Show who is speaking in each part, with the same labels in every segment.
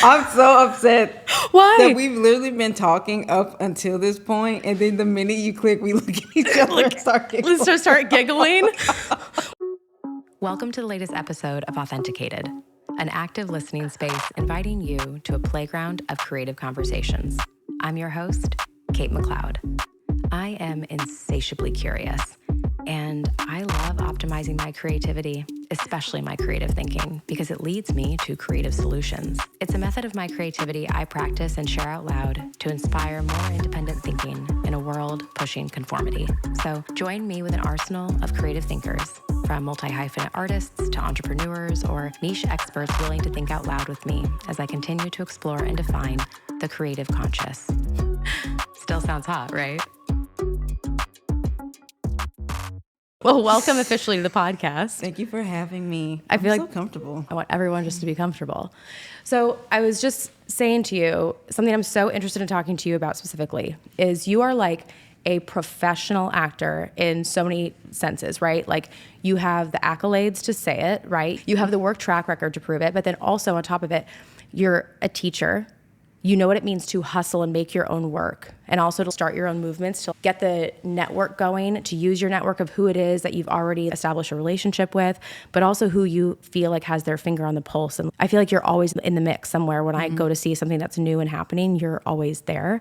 Speaker 1: I'm so upset.
Speaker 2: Why?
Speaker 1: That we've literally been talking up until this point, and then the minute you click, we look at each other and start giggling.
Speaker 2: Let's just start giggling. Welcome to the latest episode of Authenticated, an active listening space inviting you to a playground of creative conversations. I'm your host, Kate McLeod. I am insatiably curious, and I love optimizing my creativity, especially my creative thinking, because it leads me to creative solutions. It's a method of my creativity I practice and share out loud to inspire more independent thinking in a world pushing conformity. So join me with an arsenal of creative thinkers, from multi-hyphenate artists to entrepreneurs or niche experts willing to think out loud with me as I continue to explore and define the creative conscious. Still sounds hot, right? Well, welcome officially to the podcast.
Speaker 1: Thank you for having me.
Speaker 2: I feel
Speaker 1: I'm
Speaker 2: like
Speaker 1: so comfortable.
Speaker 2: I want everyone just to be comfortable. So I was just saying to you, something I'm so interested in talking to you about specifically is you are like a professional actor in so many senses, right? Like you have the accolades to say it, right? You have the work track record to prove it, but then also on top of it, you're a teacher. You know what it means to hustle and make your own work, and also to start your own movements, to get the network going, to use your network of who it is that you've already established a relationship with, but also who you feel like has their finger on the pulse. And I feel like you're always in the mix somewhere. When I go to see something that's new and happening, you're always there.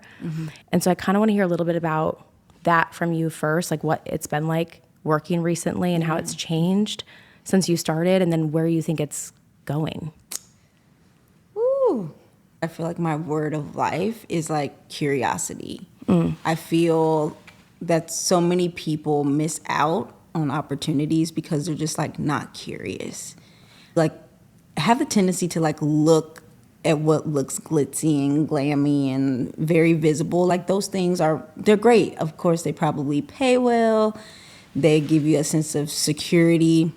Speaker 2: And so I kind of want to hear a little bit about that from you first, like what it's been like working recently and how it's changed since you started, and then where you think it's going.
Speaker 1: Ooh. I feel like my word of life is like curiosity. I feel that so many people miss out on opportunities because they're just like not curious. Like have the tendency to like look at what looks glitzy and glammy and very visible. Like those things they're great. Of course, they probably pay well. They give you a sense of security.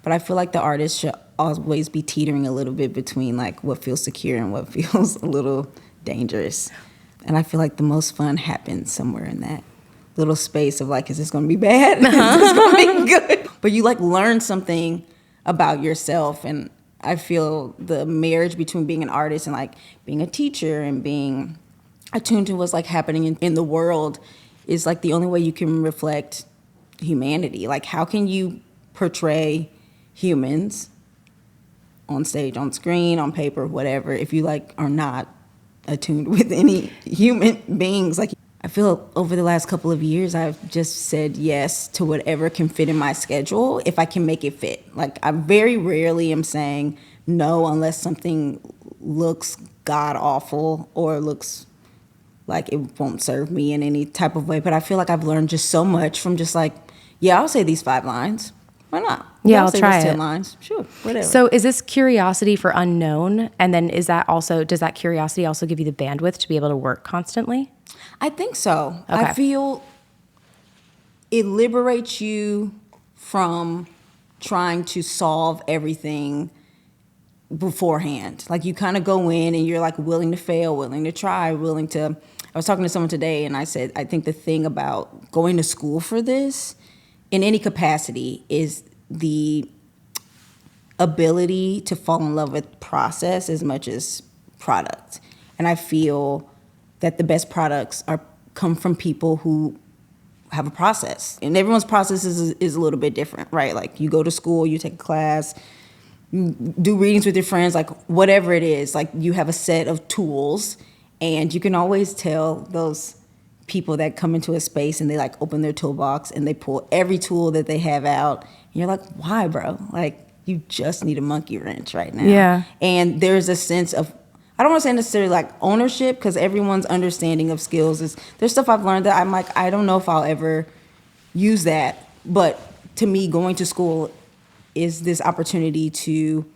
Speaker 1: But I feel like the artist should always be teetering a little bit between like what feels secure and what feels a little dangerous. And I feel like the most fun happens somewhere in that little space of like, is this going to be bad? Is this going to be good? But you like learn something about yourself. And I feel the marriage between being an artist and like being a teacher and being attuned to what's like happening in the world is like the only way you can reflect humanity. Like how can you portray humans on stage, on screen, on paper, whatever, if you like are not attuned with any human beings? Like I feel over the last couple of years, I've just said yes to whatever can fit in my schedule if I can make it fit. Like I very rarely am saying no unless something looks god awful or looks like it won't serve me in any type of way. But I feel like I've learned just so much from just like, yeah, I'll say these 5 lines. Why not?
Speaker 2: Yeah, I'll
Speaker 1: say
Speaker 2: try
Speaker 1: those 10
Speaker 2: it.
Speaker 1: lines. Sure, whatever.
Speaker 2: So is this curiosity for unknown? And then does that curiosity also give you the bandwidth to be able to work constantly?
Speaker 1: I think so.
Speaker 2: Okay.
Speaker 1: I feel it liberates you from trying to solve everything beforehand. Like you kind of go in and you're like willing to fail, willing to try, I was talking to someone today and I said, I think the thing about going to school for this in any capacity is the ability to fall in love with process as much as product. And I feel that the best products come from people who have a process. And everyone's process is a little bit different, right? Like you go to school, you take a class, you do readings with your friends, like whatever it is, like you have a set of tools and you can always tell those people that come into a space and they like open their toolbox and they pull every tool that they have out. And you're like, why, bro? Like you just need a monkey wrench right now.
Speaker 2: Yeah.
Speaker 1: And there's a sense of, I don't want to say necessarily like ownership because everyone's understanding of skills there's stuff I've learned that I'm like, I don't know if I'll ever use that. But to me, going to school is this opportunity to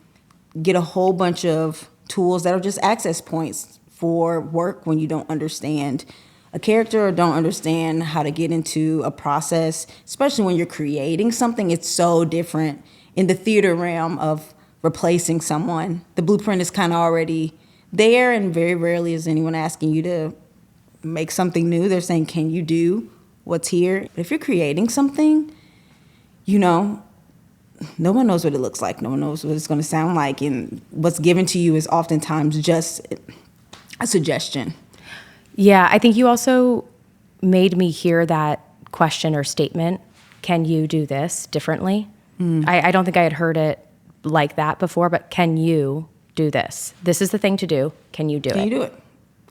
Speaker 1: get a whole bunch of tools that are just access points for work when you don't understand a character or don't understand how to get into a process, especially when you're creating something. It's so different in the theater realm of replacing someone. The blueprint is kind of already there, and very rarely is anyone asking you to make something new. They're saying, can you do what's here? But if you're creating something, you know, no one knows what it looks like. No one knows what it's going to sound like. And what's given to you is oftentimes just a suggestion.
Speaker 2: Yeah, I think you also made me hear that question or statement, can you do this differently? I don't think I had heard it like that before, but can you do this? This is the thing to do. Can you do it?
Speaker 1: Can you do it?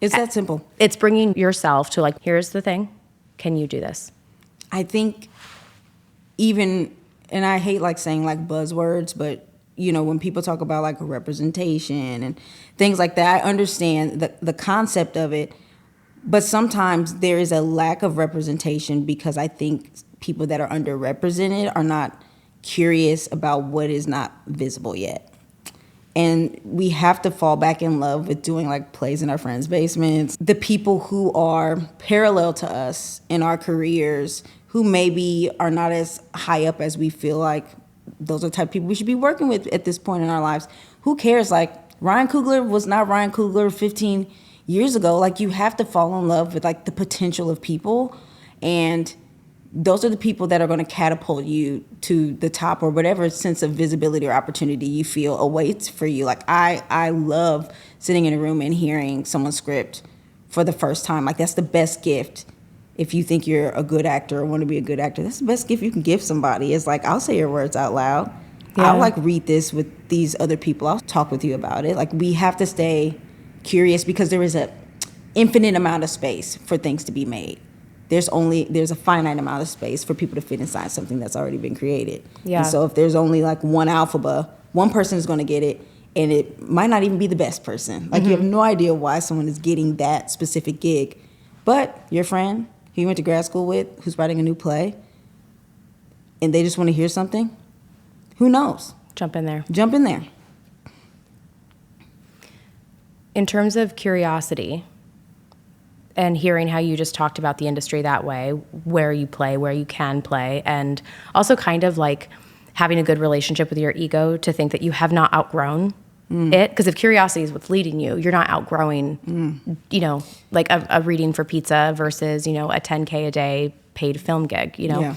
Speaker 1: It's that simple.
Speaker 2: It's bringing yourself to like, here's the thing. Can you do this?
Speaker 1: I think even, and I hate like saying like buzzwords, but you know, when people talk about like representation and things like that, I understand the concept of it, but sometimes there is a lack of representation because I think people that are underrepresented are not curious about what is not visible yet. And we have to fall back in love with doing like plays in our friends' basements. The people who are parallel to us in our careers, who maybe are not as high up as we feel like those are the type of people we should be working with at this point in our lives. Who cares? Like Ryan Coogler was not Ryan Coogler 15 years ago. Like you have to fall in love with like the potential of people, and those are the people that are going to catapult you to the top or whatever sense of visibility or opportunity you feel awaits for you. Like I love sitting in a room and hearing someone's script for the first time. Like that's the best gift. If you think you're a good actor or want to be a good actor, that's the best gift you can give somebody. Is like, I'll say your words out loud. Yeah. I'll like read this with these other people. I'll talk with you about it. Like we have to stay curious because there is a infinite amount of space for things to be made. There's a finite amount of space for people to fit inside something that's already been created. Yeah. And so if there's only like one alphabet, one person is going to get it, and it might not even be the best person. Like you have no idea why someone is getting that specific gig. But your friend who you went to grad school with, who's writing a new play, and they just want to hear something, who knows?
Speaker 2: Jump in there.
Speaker 1: Jump in there.
Speaker 2: In terms of curiosity, and hearing how you just talked about the industry that way, where you play, where you can play, and also kind of like having a good relationship with your ego to think that you have not outgrown it. Because if curiosity is what's leading you, you're not outgrowing, you know, like a reading for pizza versus, you know, a 10K a day paid film gig, you know. Yeah.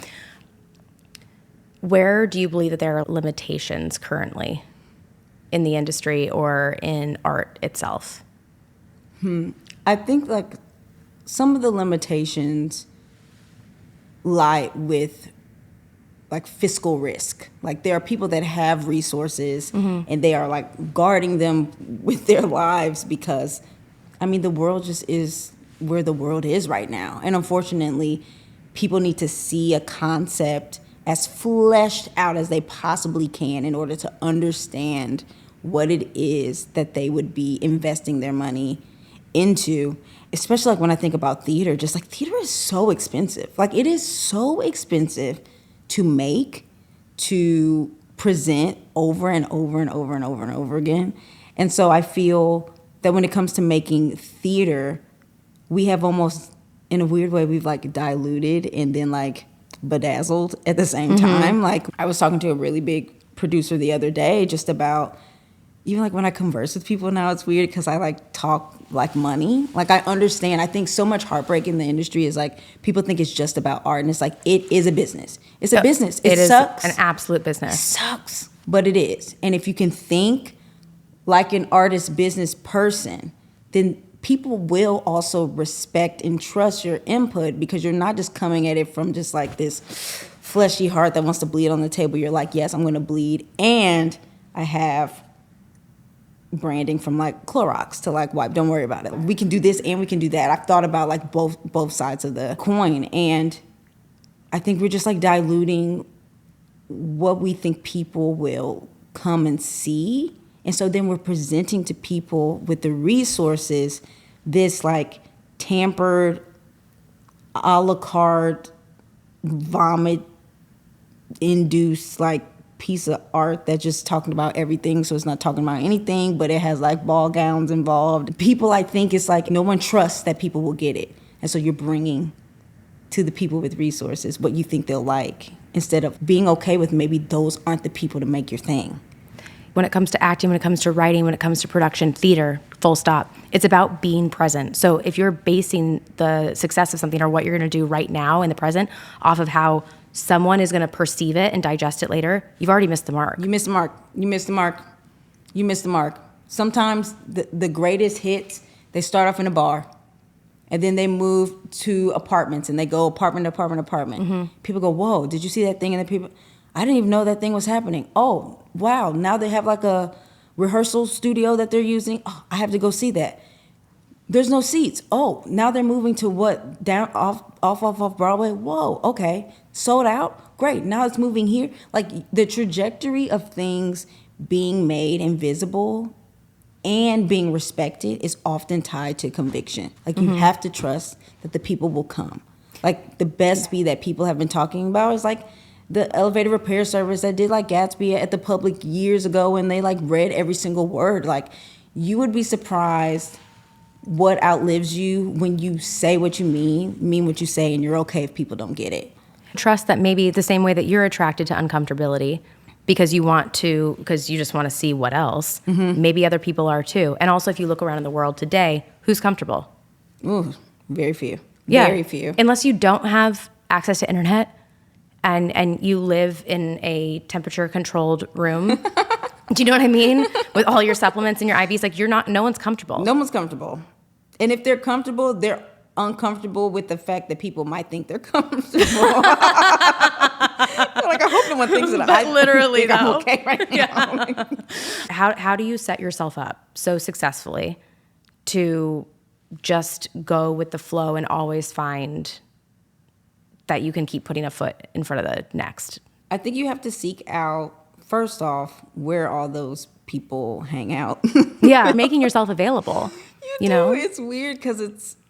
Speaker 2: Where do you believe that there are limitations currently in the industry or in art itself?
Speaker 1: I think like some of the limitations lie with like fiscal risk. Like there are people that have resources and they are like guarding them with their lives because, I mean, the world just is where the world is right now. And unfortunately, people need to see a concept as fleshed out as they possibly can in order to understand what it is that they would be investing their money into. Especially like when I think about theater, just like theater is so expensive. Like it is so expensive to make, to present over and over and over and over and over again. And so I feel that when it comes to making theater, we have almost, in a weird way, we've like diluted and then like bedazzled at the same time. Like I was talking to a really big producer the other day just about, even like when I converse with people now, it's weird because I like talk like money. Like I understand. I think so much heartbreak in the industry is like people think it's just about art, and it's like it is a business. It's a business. It sucks.
Speaker 2: Is an absolute business.
Speaker 1: It sucks, but it is. And if you can think like an artist business person, then people will also respect and trust your input because you're not just coming at it from just like this fleshy heart that wants to bleed on the table. You're like, yes, I'm going to bleed, and I have branding from like Clorox to like wipe. Don't worry about it. We can do this and we can do that. I've thought about like both sides of the coin, and I think we're just like diluting what we think people will come and see. And so then we're presenting to people with the resources this like tampered, a la carte, vomit induced like piece of art that's just talking about everything, so it's not talking about anything, but it has like ball gowns involved. People, I think it's like no one trusts that people will get it, and so you're bringing to the people with resources what you think they'll like, instead of being okay with maybe those aren't the people to make your thing.
Speaker 2: When it comes to acting, when it comes to writing, when it comes to production, theater, full stop, it's about being present. So if you're basing the success of something or what you're going to do right now in the present off of how someone is going to perceive it and digest it later, you've already missed the mark.
Speaker 1: You missed the mark. You missed the mark. You missed the mark. Sometimes the greatest hits, they start off in a bar. And then they move to apartments and they go apartment to apartment to apartment. Mm-hmm. People go, whoa, did you see that thing? And the people, I didn't even know that thing was happening. Oh, wow. Now they have like a rehearsal studio that they're using. Oh, I have to go see that. There's no seats. Oh, now they're moving to what? Down off Broadway? Whoa, okay. Sold out? Great. Now it's moving here. Like the trajectory of things being made invisible and being respected is often tied to conviction. Like you have to trust that the people will come. Like the best be that people have been talking about is like the elevator repair service that did like Gatsby at the Public years ago, and they like read every single word. Like you would be surprised what outlives you when you say what you mean what you say, and you're okay if people don't get it.
Speaker 2: Trust that maybe the same way that you're attracted to uncomfortability because you just want to see what else, maybe other people are too. And also if you look around in the world today, who's comfortable?
Speaker 1: Ooh, very few.
Speaker 2: Yeah.
Speaker 1: Very few.
Speaker 2: Unless you don't have access to internet and you live in a temperature controlled room. Do you know what I mean? With all your supplements and your IVs, like no one's comfortable.
Speaker 1: No one's comfortable. And if they're comfortable, they're uncomfortable with the fact that people might think they're comfortable. Like I hope no one thinks that I
Speaker 2: literally
Speaker 1: think I'm okay right now.
Speaker 2: Yeah. How do you set yourself up so successfully to just go with the flow and always find that you can keep putting a foot in front of the next?
Speaker 1: I think you have to seek out, first off, where all those people hang out.
Speaker 2: Yeah, making yourself available. You know,
Speaker 1: it's weird because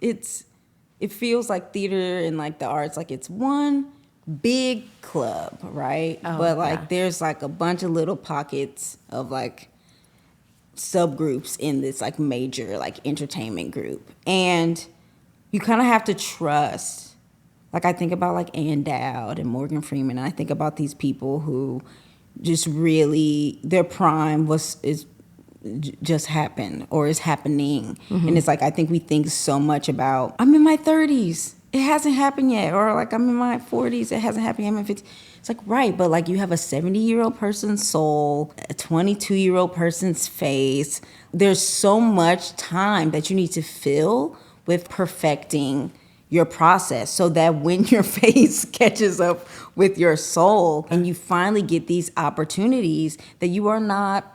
Speaker 1: it feels like theater and like the arts, like it's one big club, right?
Speaker 2: Oh,
Speaker 1: but like there's like a bunch of little pockets of like subgroups in this like major like entertainment group, and you kind of have to trust. Like I think about like Ann Dowd and Morgan Freeman, and I think about these people who just really their prime just happened or is happening. And it's like I think we think so much about I'm in my 30s, it hasn't happened yet, or like I'm in my 40s, it hasn't happened yet, I'm in 50s. It's like right, but like you have a 70-year-old person's soul, a 22-year-old person's face. There's so much time that you need to fill with perfecting your process so that when your face catches up with your soul and you finally get these opportunities that you are not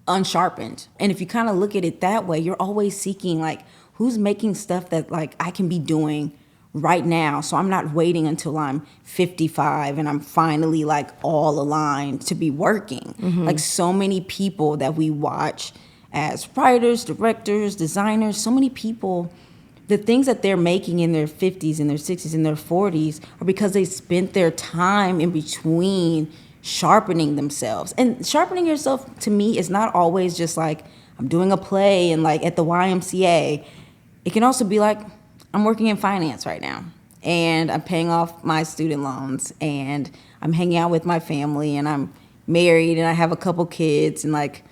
Speaker 1: unsharpened. And if you kind of look at it that way, you're always seeking like who's making stuff that like I can be doing right now. So I'm not waiting until I'm 55 and I'm finally like all aligned to be working. Like so many people that we watch as writers, directors, designers, so many people, the things that they're making in their 50s and their 60s and their 40s are because they spent their time in between sharpening themselves. And sharpening yourself to me is not always just like I'm doing a play and like at the YMCA. It can also be like I'm working in finance right now and I'm paying off my student loans and I'm hanging out with my family and I'm married and I have a couple kids and like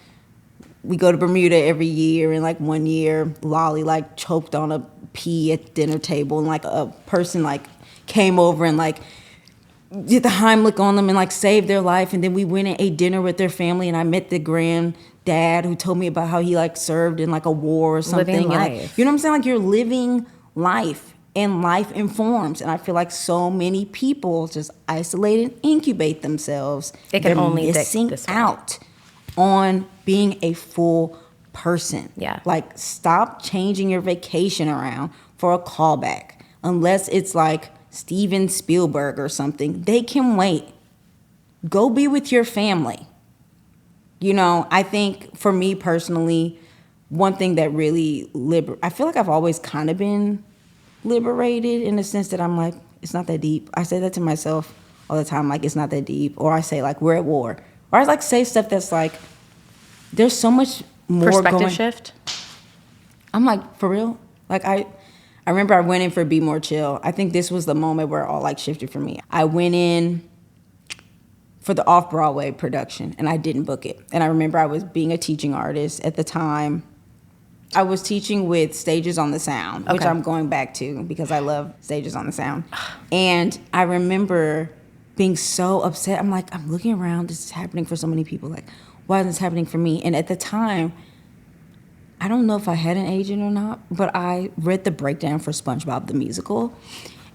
Speaker 1: we go to Bermuda every year, and like one year Lolly like choked on a pea at the dinner table and like a person like came over and like did the Heimlich on them and like saved their life. And then we went and ate dinner with their family and I met the granddad who told me about how he like served in like a war or something.
Speaker 2: Living life.
Speaker 1: And, like, you know what I'm saying? Like you're living life and life informs. And I feel like so many people just isolate and incubate themselves.
Speaker 2: It can
Speaker 1: They're
Speaker 2: only
Speaker 1: missing
Speaker 2: this way.
Speaker 1: out on being a full person.
Speaker 2: Yeah.
Speaker 1: Like stop changing your vacation around for a callback unless it's like Steven Spielberg or something. They can wait. Go be with your family. You know, I think for me personally, one thing that really I feel like I've always kind of been liberated in the sense that I'm like, it's not that deep. I say that to myself all the time, like it's not that deep. Or I say like we're at war. Or I like say stuff that's like, there's so much more
Speaker 2: Perspective shift.
Speaker 1: I'm like, for real? Like I remember I went in for Be More Chill. I think this was the moment where it all like shifted for me. I went in for the off-Broadway production and I didn't book it. And I remember I was being a teaching artist at the time I was teaching with Stages on the Sound, which
Speaker 2: Okay.
Speaker 1: I'm going back to because I love Stages on the Sound. And I remember being so upset. I'm like, I'm looking around. This is happening for so many people. Like, why is this happening for me? And at the time, I don't know if I had an agent or not, but I read the breakdown for SpongeBob the Musical.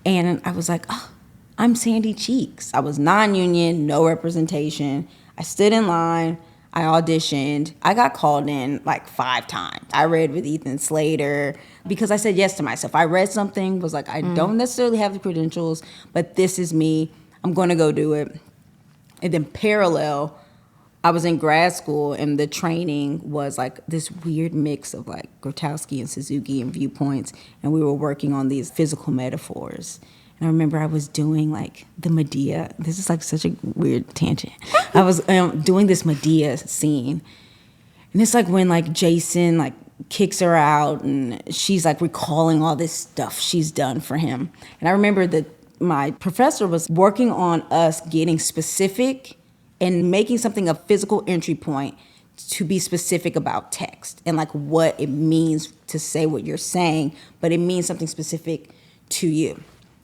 Speaker 1: And I was like, oh, I'm Sandy Cheeks. I was non-union, no representation. I stood in line. I auditioned. I got called in like 5 times. I read with Ethan Slater because I said yes to myself. I read something, was like, I don't necessarily have the credentials, but this is me. I'm going to go do it. And then parallel, I was in grad school and the training was like this weird mix of like Grotowski and Suzuki and viewpoints. And we were working on these physical metaphors. And I remember I was doing like the Medea. This is like such a weird tangent. I was doing this Medea scene. And it's like when like Jason like kicks her out and she's like recalling all this stuff she's done for him. And I remember that my professor was working on us getting specific and making something a physical entry point to be specific about text and like what it means to say what you're saying, but it means something specific to you.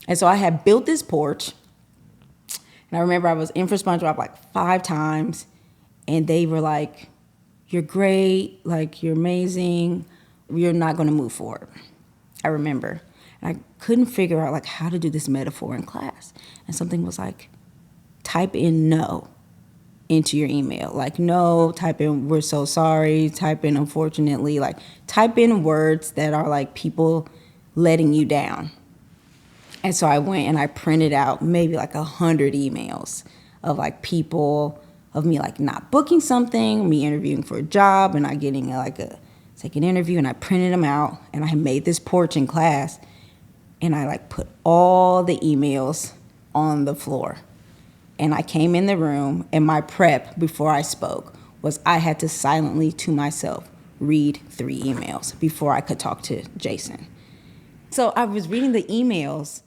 Speaker 1: And so I had built this porch, and I remember I was in for SpongeBob like 5 times, and they were like, you're great, like you're amazing, you're not gonna move forward. I remember. And I couldn't figure out like how to do this metaphor in class. And something was like, type in no into your email. Like no, type in we're so sorry, type in unfortunately, like type in words that are like people letting you down. And so I went and I printed out maybe like 100 emails of like people, of me like not booking something, me interviewing for a job and not getting like a second interview, and I printed them out and I made this porch in class and I like put all the emails on the floor. And I came in the room and my prep before I spoke was I had to silently to myself read 3 emails before I could talk to Jason. So I was reading the emails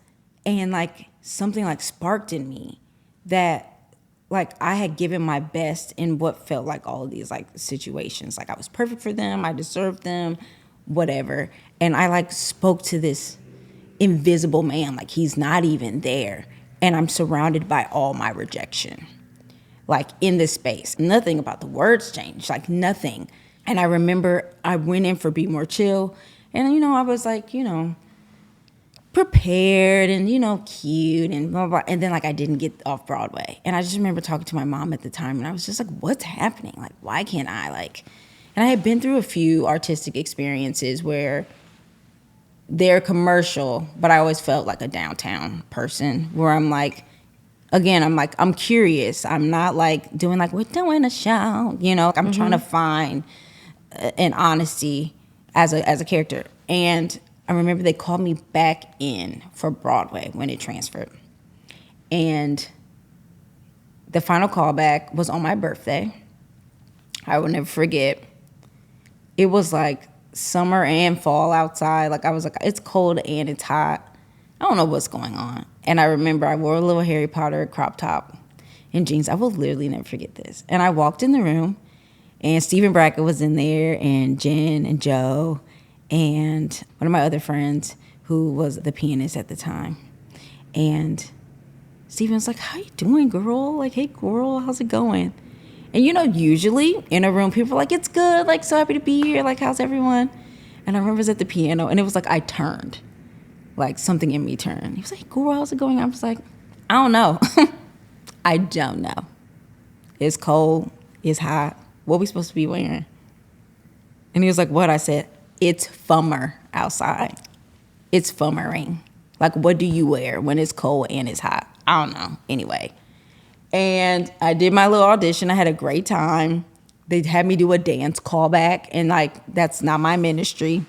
Speaker 1: and like something like sparked in me that like I had given my best in what felt like all of these like situations. Like I was perfect for them, I deserved them, whatever. And I like spoke to this invisible man, like he's not even there. And I'm surrounded by all my rejection. Like in this space, nothing about the words changed, like nothing. And I remember I went in for Be More Chill. And, you know, I was like, you know, prepared and, you know, cute and blah, blah. And then like I didn't get off Broadway. And I just remember talking to my mom at the time and I was just like, what's happening? Like, why can't I like, and I had been through a few artistic experiences where they're commercial, but I always felt like a downtown person where I'm like, again, I'm like, I'm curious. I'm not like doing like, we're doing a show, you know, I'm trying to find an honesty as a character. And I remember they called me back in for Broadway when it transferred. And the final callback was on my birthday. I will never forget. It was like summer and fall outside. Like I was like, it's cold and it's hot. I don't know what's going on. And I remember I wore a little Harry Potter crop top and jeans. I will literally never forget this. And I walked in the room and Stephen Brackett was in there and Jen and Joe and one of my other friends who was the pianist at the time. And Stephen was like, how you doing, girl? Like, hey, girl, how's it going? And, you know, usually in a room, people are like, it's good. Like, so happy to be here. Like, how's everyone? And I remember I was at the piano, and it was like I turned. Like, something in me turned. He was like, girl, how's it going? I was like, I don't know. I don't know. It's cold. It's hot. What are we supposed to be wearing? And he was like, what? I said, it's fummer outside. It's fummering. Like, what do you wear when it's cold and it's hot? I don't know. Anyway. And I did my little audition. I had a great time. They had me do a dance callback. And, like, that's not my ministry,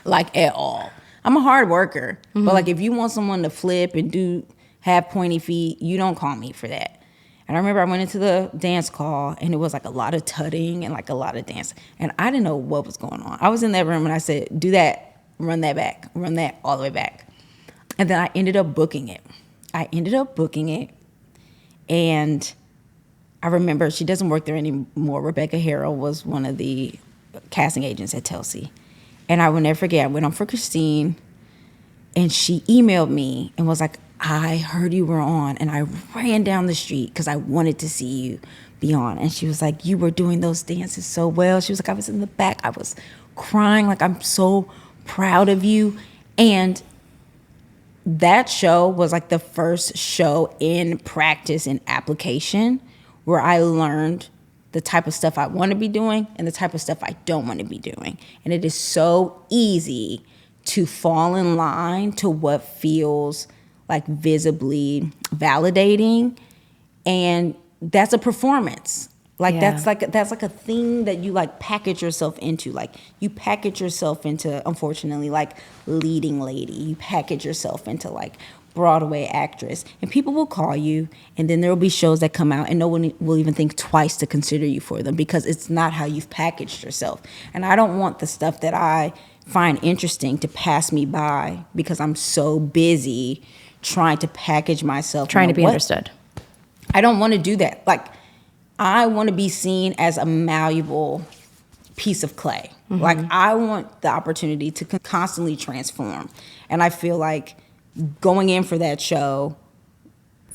Speaker 1: like, at all. I'm a hard worker. Mm-hmm. But, like, if you want someone to flip and have pointy feet, you don't call me for that. And I remember I went into the dance call, and it was, like, a lot of tutting and, like, a lot of dance. And I didn't know what was going on. I was in that room, and I said, do that, run that back, run that all the way back. And then I ended up booking it. And I remember she doesn't work there anymore. Rebecca Harrell was one of the casting agents at Telsey. And I will never forget, I went on for Christine, and she emailed me and was like, I heard you were on, and I ran down the street because I wanted to see you be on. And she was like, you were doing those dances so well. She was like, I was in the back. I was crying. Like, I'm so proud of you. And that show was like the first show in practice and application where I learned the type of stuff I want to be doing and the type of stuff I don't want to be doing. And it is so easy to fall in line to what feels like visibly validating, and that's a performance. Like that's like a thing that you like package yourself into. Like you package yourself into, unfortunately, like leading lady. You package yourself into like Broadway actress, and people will call you, and then there will be shows that come out and no one will even think twice to consider you for them because it's not how you've packaged yourself. And I don't want the stuff that I find interesting to pass me by because I'm so busy trying to package myself.
Speaker 2: Trying to be understood.
Speaker 1: I don't want to do that. Like, I want to be seen as a malleable piece of clay. Mm-hmm. Like, I want the opportunity to constantly transform. And I feel like going in for that show,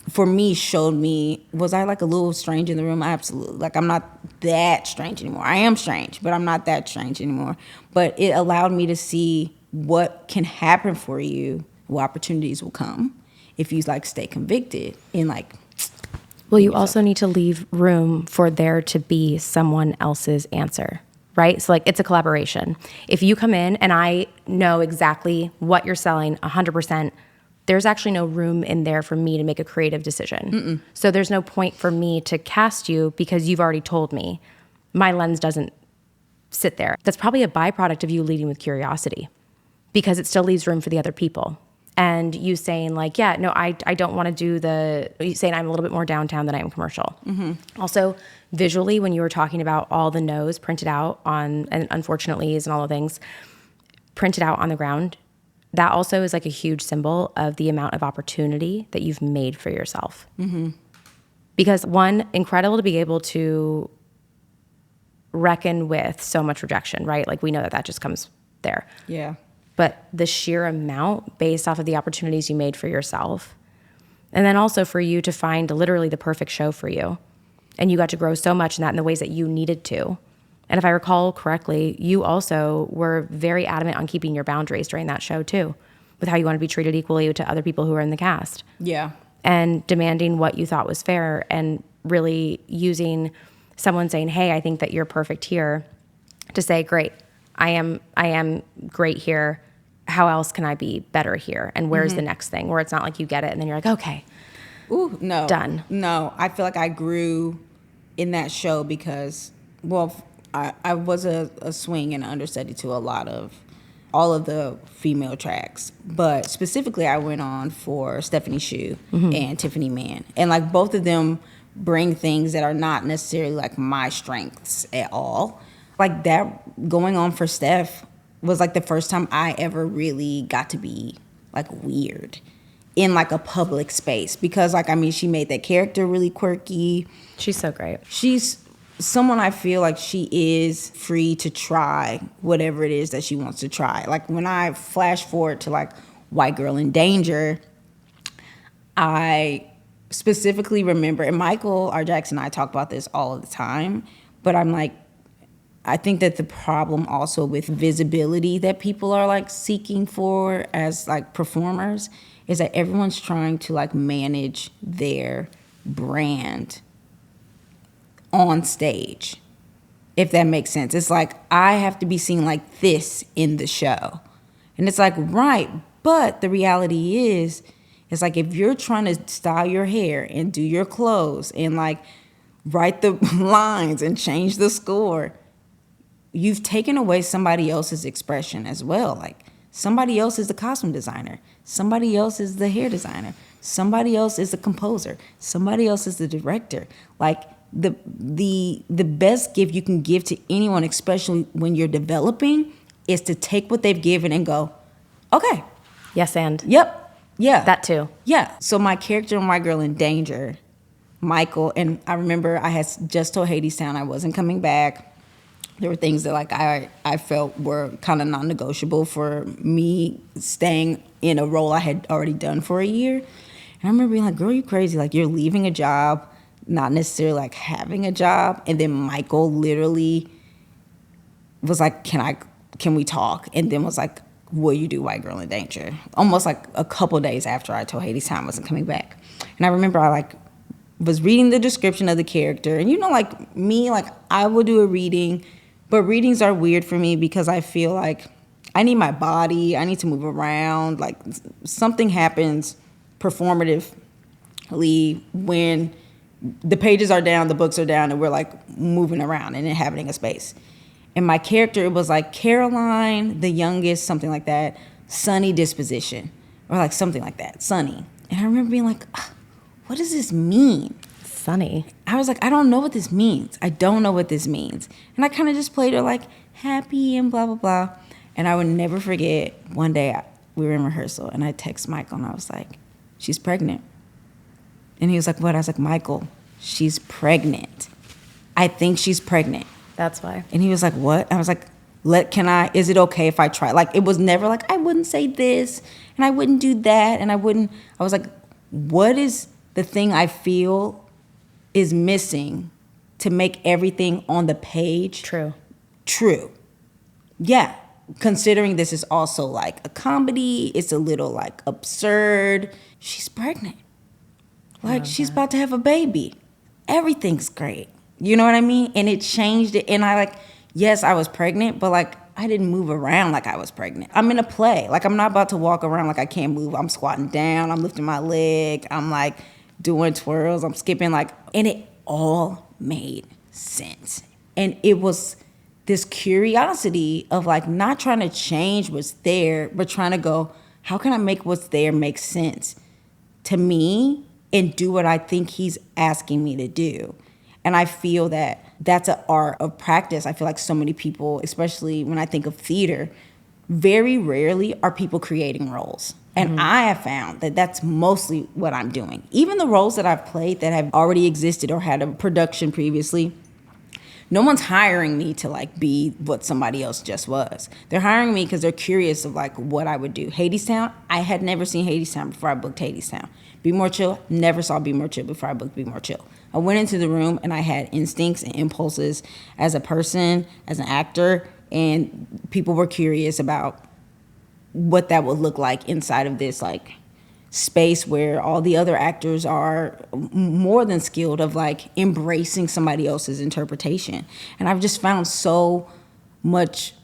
Speaker 1: for me, showed me, was I like a little strange in the room? Absolutely. Like, I'm not that strange anymore. I am strange, but I'm not that strange anymore. But it allowed me to see what can happen for you, what opportunities will come if you like stay convicted and like.
Speaker 2: Well, you also need to leave room for there to be someone else's answer, right? So like it's a collaboration. If you come in and I know exactly what you're selling 100%, there's actually no room in there for me to make a creative decision. Mm-mm. So there's no point for me to cast you because you've already told me. My lens doesn't sit there. That's probably a byproduct of you leading with curiosity because it still leaves room for the other people. And you saying like, yeah, no, I don't want to do you saying I'm a little bit more downtown than I am commercial. Mm-hmm. Also, visually, when you were talking about all the no's printed out on, and unfortunately and all the things printed out on the ground, that also is like a huge symbol of the amount of opportunity that you've made for yourself. Mm-hmm. Because one, incredible to be able to reckon with so much rejection, right? Like we know that just comes there.
Speaker 1: Yeah.
Speaker 2: But the sheer amount based off of the opportunities you made for yourself. And then also for you to find literally the perfect show for you. And you got to grow so much in that in the ways that you needed to. And if I recall correctly, you also were very adamant on keeping your boundaries during that show too, with how you want to be treated equally to other people who are in the cast.
Speaker 1: Yeah.
Speaker 2: And demanding what you thought was fair and really using someone saying, hey, I think that you're perfect here, to say, great, I am great here. How else can I be better here? And where's the next thing? Where it's not like you get it and then you're like, okay.
Speaker 1: Ooh, no.
Speaker 2: Done.
Speaker 1: No, I feel like I grew in that show because, well, I was a swing and understudy to all of the female tracks. But specifically, I went on for Stephanie Shu and Tiffany Mann. And like both of them bring things that are not necessarily like my strengths at all. Like that going on for Steph was like the first time I ever really got to be like weird in like a public space because like, I mean, she made that character really quirky.
Speaker 2: She's so great.
Speaker 1: She's someone I feel like she is free to try whatever it is that she wants to try. Like when I flash forward to like White Girl in Danger, I specifically remember, and Michael R. Jackson and I talk about this all of the time, but I'm like, I think that the problem also with visibility that people are like seeking for as like performers is that everyone's trying to like manage their brand on stage, if that makes sense. It's like, I have to be seen like this in the show. And it's like, right, but the reality is, it's like if you're trying to style your hair and do your clothes and like write the lines and change the score, you've taken away somebody else's expression as well. Like somebody else is the costume designer. Somebody else is the hair designer. Somebody else is the composer. Somebody else is the director. Like the best gift you can give to anyone, especially when you're developing, is to take what they've given and go, okay.
Speaker 2: Yes, and.
Speaker 1: Yep. Yeah.
Speaker 2: That too. Yeah.
Speaker 1: So my character in White Girl in Danger, Michael, and I remember I had just told Hadestown I wasn't coming back There were things that like I felt were kind of non-negotiable for me staying in a role I had already done for a year. And I remember being like, girl, you crazy. Like, you're leaving a job, not necessarily like having a job. And then Michael literally was like, can we talk? And then was like, will you do White Girl in Danger? Almost like a couple days after I told Hadestown I wasn't coming back. And I remember I like was reading the description of the character. And you know, like me, like I will do a reading, but readings are weird for me because I feel like I need my body, I need to move around. Like something happens performatively when the pages are down, the books are down, and we're like moving around and inhabiting a space. And my character, it was like Caroline, the youngest, something like that, sunny disposition, or like something like that, sunny. And I remember being like, what does this mean?
Speaker 2: Sunny.
Speaker 1: I was like, I don't know what this means. I don't know what this means. And I kind of just played her like happy and blah, blah, blah. And I would never forget, one day we were in rehearsal and I text Michael and I was like, she's pregnant. And he was like, what? I was like, Michael, she's pregnant. I think she's pregnant.
Speaker 2: That's why.
Speaker 1: And he was like, what? I was like, is it okay if I try? Like, it was never like, I wouldn't say this and I wouldn't do that. And I was like, what is the thing I feel is missing to make everything on the page true? Yeah. Considering this is also like a comedy, it's a little like absurd. She's pregnant. Like, she's about to have a baby. Everything's great. You know what I mean? And it changed it. And I like, yes, I was pregnant, but like, I didn't move around like I was pregnant. I'm in a play. Like, I'm not about to walk around like I can't move. I'm squatting down. I'm lifting my leg. I'm like doing twirls. I'm skipping like, and it all made sense. And it was this curiosity of like not trying to change what's there, but trying to go, how can I make what's there make sense to me and do what I think he's asking me to do? And I feel that that's an art of practice. I feel like so many people, especially when I think of theater, very rarely are people creating roles. And I have found that that's mostly what I'm doing. Even the roles that I've played that have already existed or had a production previously, no one's hiring me to like be what somebody else just was. They're hiring me because they're curious of like what I would do. Hadestown, I had never seen Hadestown before I booked Hadestown. Be More Chill, never saw Be More Chill before I booked Be More Chill. I went into the room and I had instincts and impulses as a person, as an actor, and people were curious about what that would look like inside of this like space where all the other actors are more than skilled of like embracing somebody else's interpretation. And I've just found so much,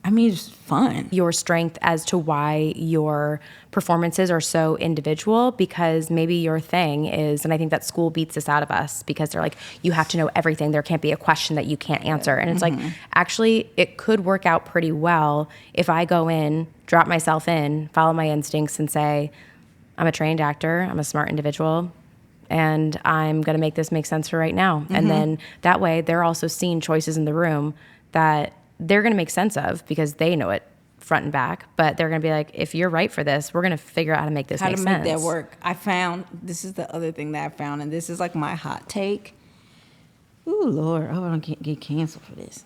Speaker 1: I mean, it's fun.
Speaker 2: Your strength as to why your performances are so individual, because maybe your thing is, and I think that school beats this out of us because they're like, you have to know everything. There can't be a question that you can't answer. And it's like, actually, it could work out pretty well if I go in, drop myself in, follow my instincts and say, I'm a trained actor, I'm a smart individual, and I'm going to make this make sense for right now. And then that way they're also seeing choices in the room that they're going to make sense of because they know it front and back, but they're going to be like, if you're right for this, we're going to figure out how to make this make sense.
Speaker 1: How to make that work. I found, this is the other thing that I found, and this is like my hot take. Ooh, Lord, I hope I don't get canceled for this.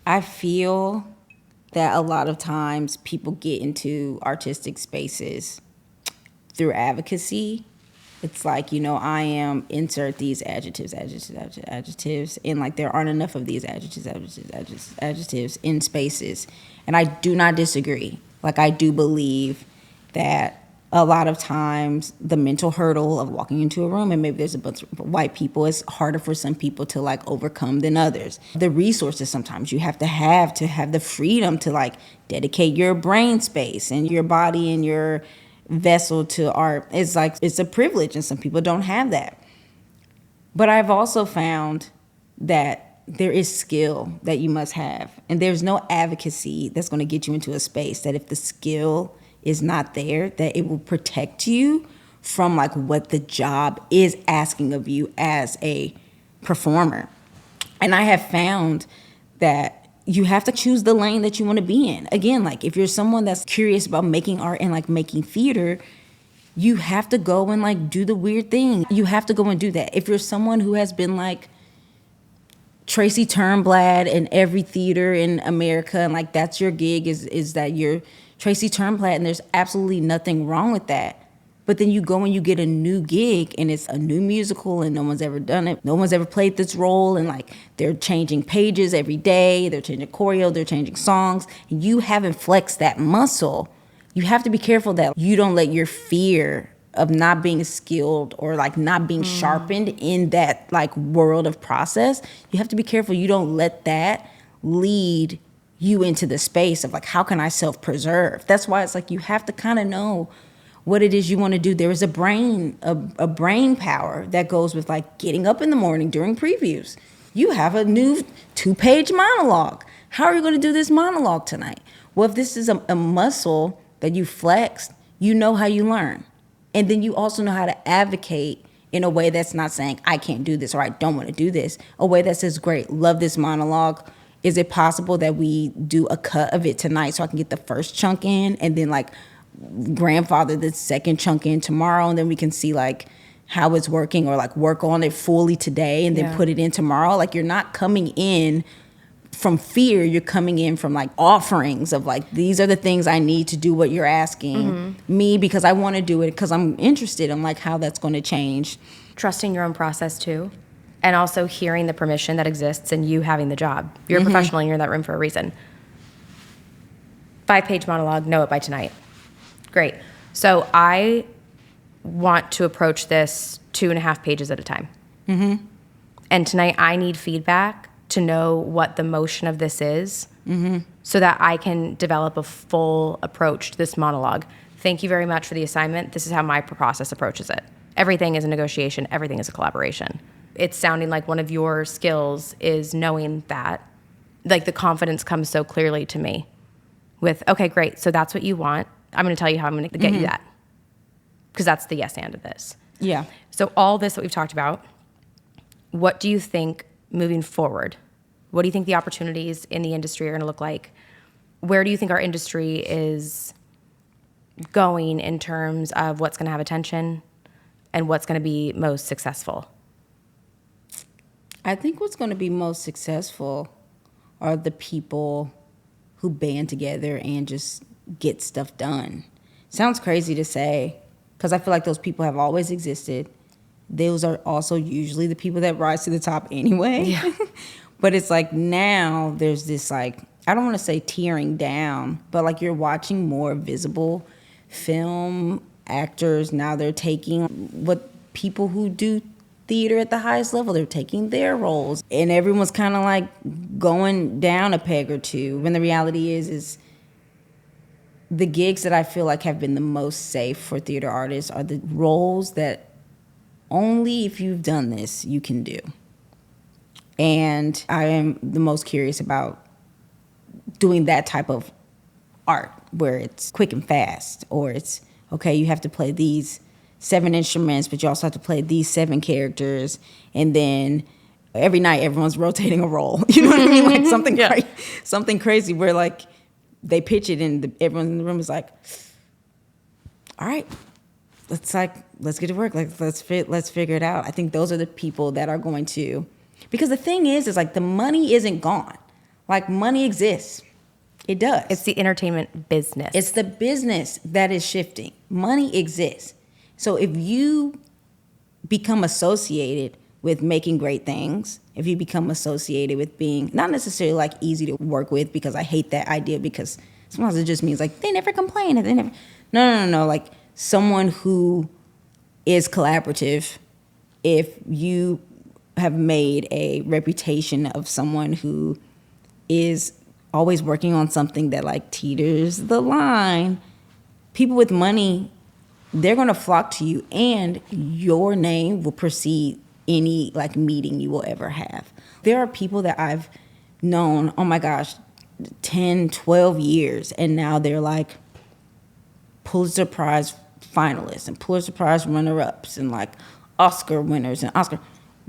Speaker 1: I feel that a lot of times people get into artistic spaces through advocacy. It's like, you know, I am, insert these adjectives, and like there aren't enough of these adjectives in spaces. And I do not disagree. Like, I do believe that a lot of times the mental hurdle of walking into a room, and maybe there's a bunch of white people, it's harder for some people to like overcome than others. The resources sometimes you have to the freedom to like dedicate your brain space and your body and your vessel to art. It's like, it's a privilege and some people don't have that. But I've also found that there is skill that you must have. And there's no advocacy that's going to get you into a space that if the skill is not there, that it will protect you from like what the job is asking of you as a performer. And I have found that you have to choose the lane that you want to be in. Again, like if you're someone that's curious about making art and like making theater, you have to go and like do the weird thing. You have to go and do that. If you're someone who has been like Tracy Turnblad in every theater in America, and like that's your gig, is that you're Tracy Turnblad, and there's absolutely nothing wrong with that. But then you go and you get a new gig and it's a new musical and no one's ever done it. No one's ever played this role, and like they're changing pages every day, they're changing choreo, they're changing songs, and you haven't flexed that muscle. You have to be careful that you don't let your fear of not being skilled or like not being sharpened in that like world of process. You have to be careful you don't let that lead you into the space of like, how can I self-preserve? That's why it's like you have to kind of know what it is you want to do. There is a brain power that goes with like getting up in the morning during previews. You have a new 2-page monologue. How are you going to do this monologue tonight? Well, if this is a muscle that you flexed, you know how you learn. And then you also know how to advocate in a way that's not saying, I can't do this or I don't want to do this. A way that says, great, love this monologue. Is it possible that we do a cut of it tonight so I can get the first chunk in and then like grandfather the second chunk in tomorrow, and then we can see like how it's working, or like work on it fully today and then put it in tomorrow? Like you're not coming in from fear, you're coming in from like offerings of like, these are the things I need to do what you're asking me, because I want to do it because I'm interested in like how that's going to change.
Speaker 2: Trusting your own process too, and also hearing the permission that exists in you having the job. You're a professional and you're in that room for a reason. 5-page monologue, know it by tonight. Great. So I want to approach this 2.5 pages at a time. And tonight I need feedback to know what the motion of this is, so that I can develop a full approach to this monologue. Thank you very much for the assignment. This is how my process approaches it. Everything is a negotiation. Everything is a collaboration. It's sounding like one of your skills is knowing that. Like the confidence comes so clearly to me with, okay, great. So that's what you want. I'm going to tell you how I'm going to get you that. Because that's the yes and of this.
Speaker 1: Yeah.
Speaker 2: So all this that we've talked about, what do you think moving forward? What do you think the opportunities in the industry are going to look like? Where do you think our industry is going in terms of what's going to have attention and what's going to be most successful?
Speaker 1: I think what's going to be most successful are the people who band together and just get stuff done. Sounds crazy to say, because I feel like those people have always existed. Those are also usually the people that rise to the top anyway. Yeah. But it's like now there's this like, I don't want to say tearing down, but like you're watching more visible film actors. Now they're taking what people who do theater at the highest level, they're taking their roles. And everyone's kind of like going down a peg or two, when the reality is the gigs that I feel like have been the most safe for theater artists are the roles that only if you've done this you can do. And I am the most curious about doing that type of art where it's quick and fast, or it's, okay, you have to play these 7 instruments, but you also have to play these 7 characters, and then every night everyone's rotating a role. You know what I mean? Like something crazy where like they pitch it and everyone in the room is like, all right, let's get to work. Like let's figure it out. I think those are the people that are going to, because the thing is like the money isn't gone. Like money exists. It does.
Speaker 2: It's the entertainment business.
Speaker 1: It's the business that is shifting. Money exists. So if you become associated with making great things, if you become associated with being not necessarily like easy to work with, because I hate that idea, because sometimes it just means like they never complain. They never. No. Like someone who is collaborative. If you have made a reputation of someone who is always working on something that like teeters the line, people with money, they're going to flock to you, and your name will precede any like meeting you will ever have. There are people that I've known, oh my gosh, 10, 12 years, and now they're like Pulitzer Prize finalists and Pulitzer Prize runner-ups and like Oscar winners and Oscar,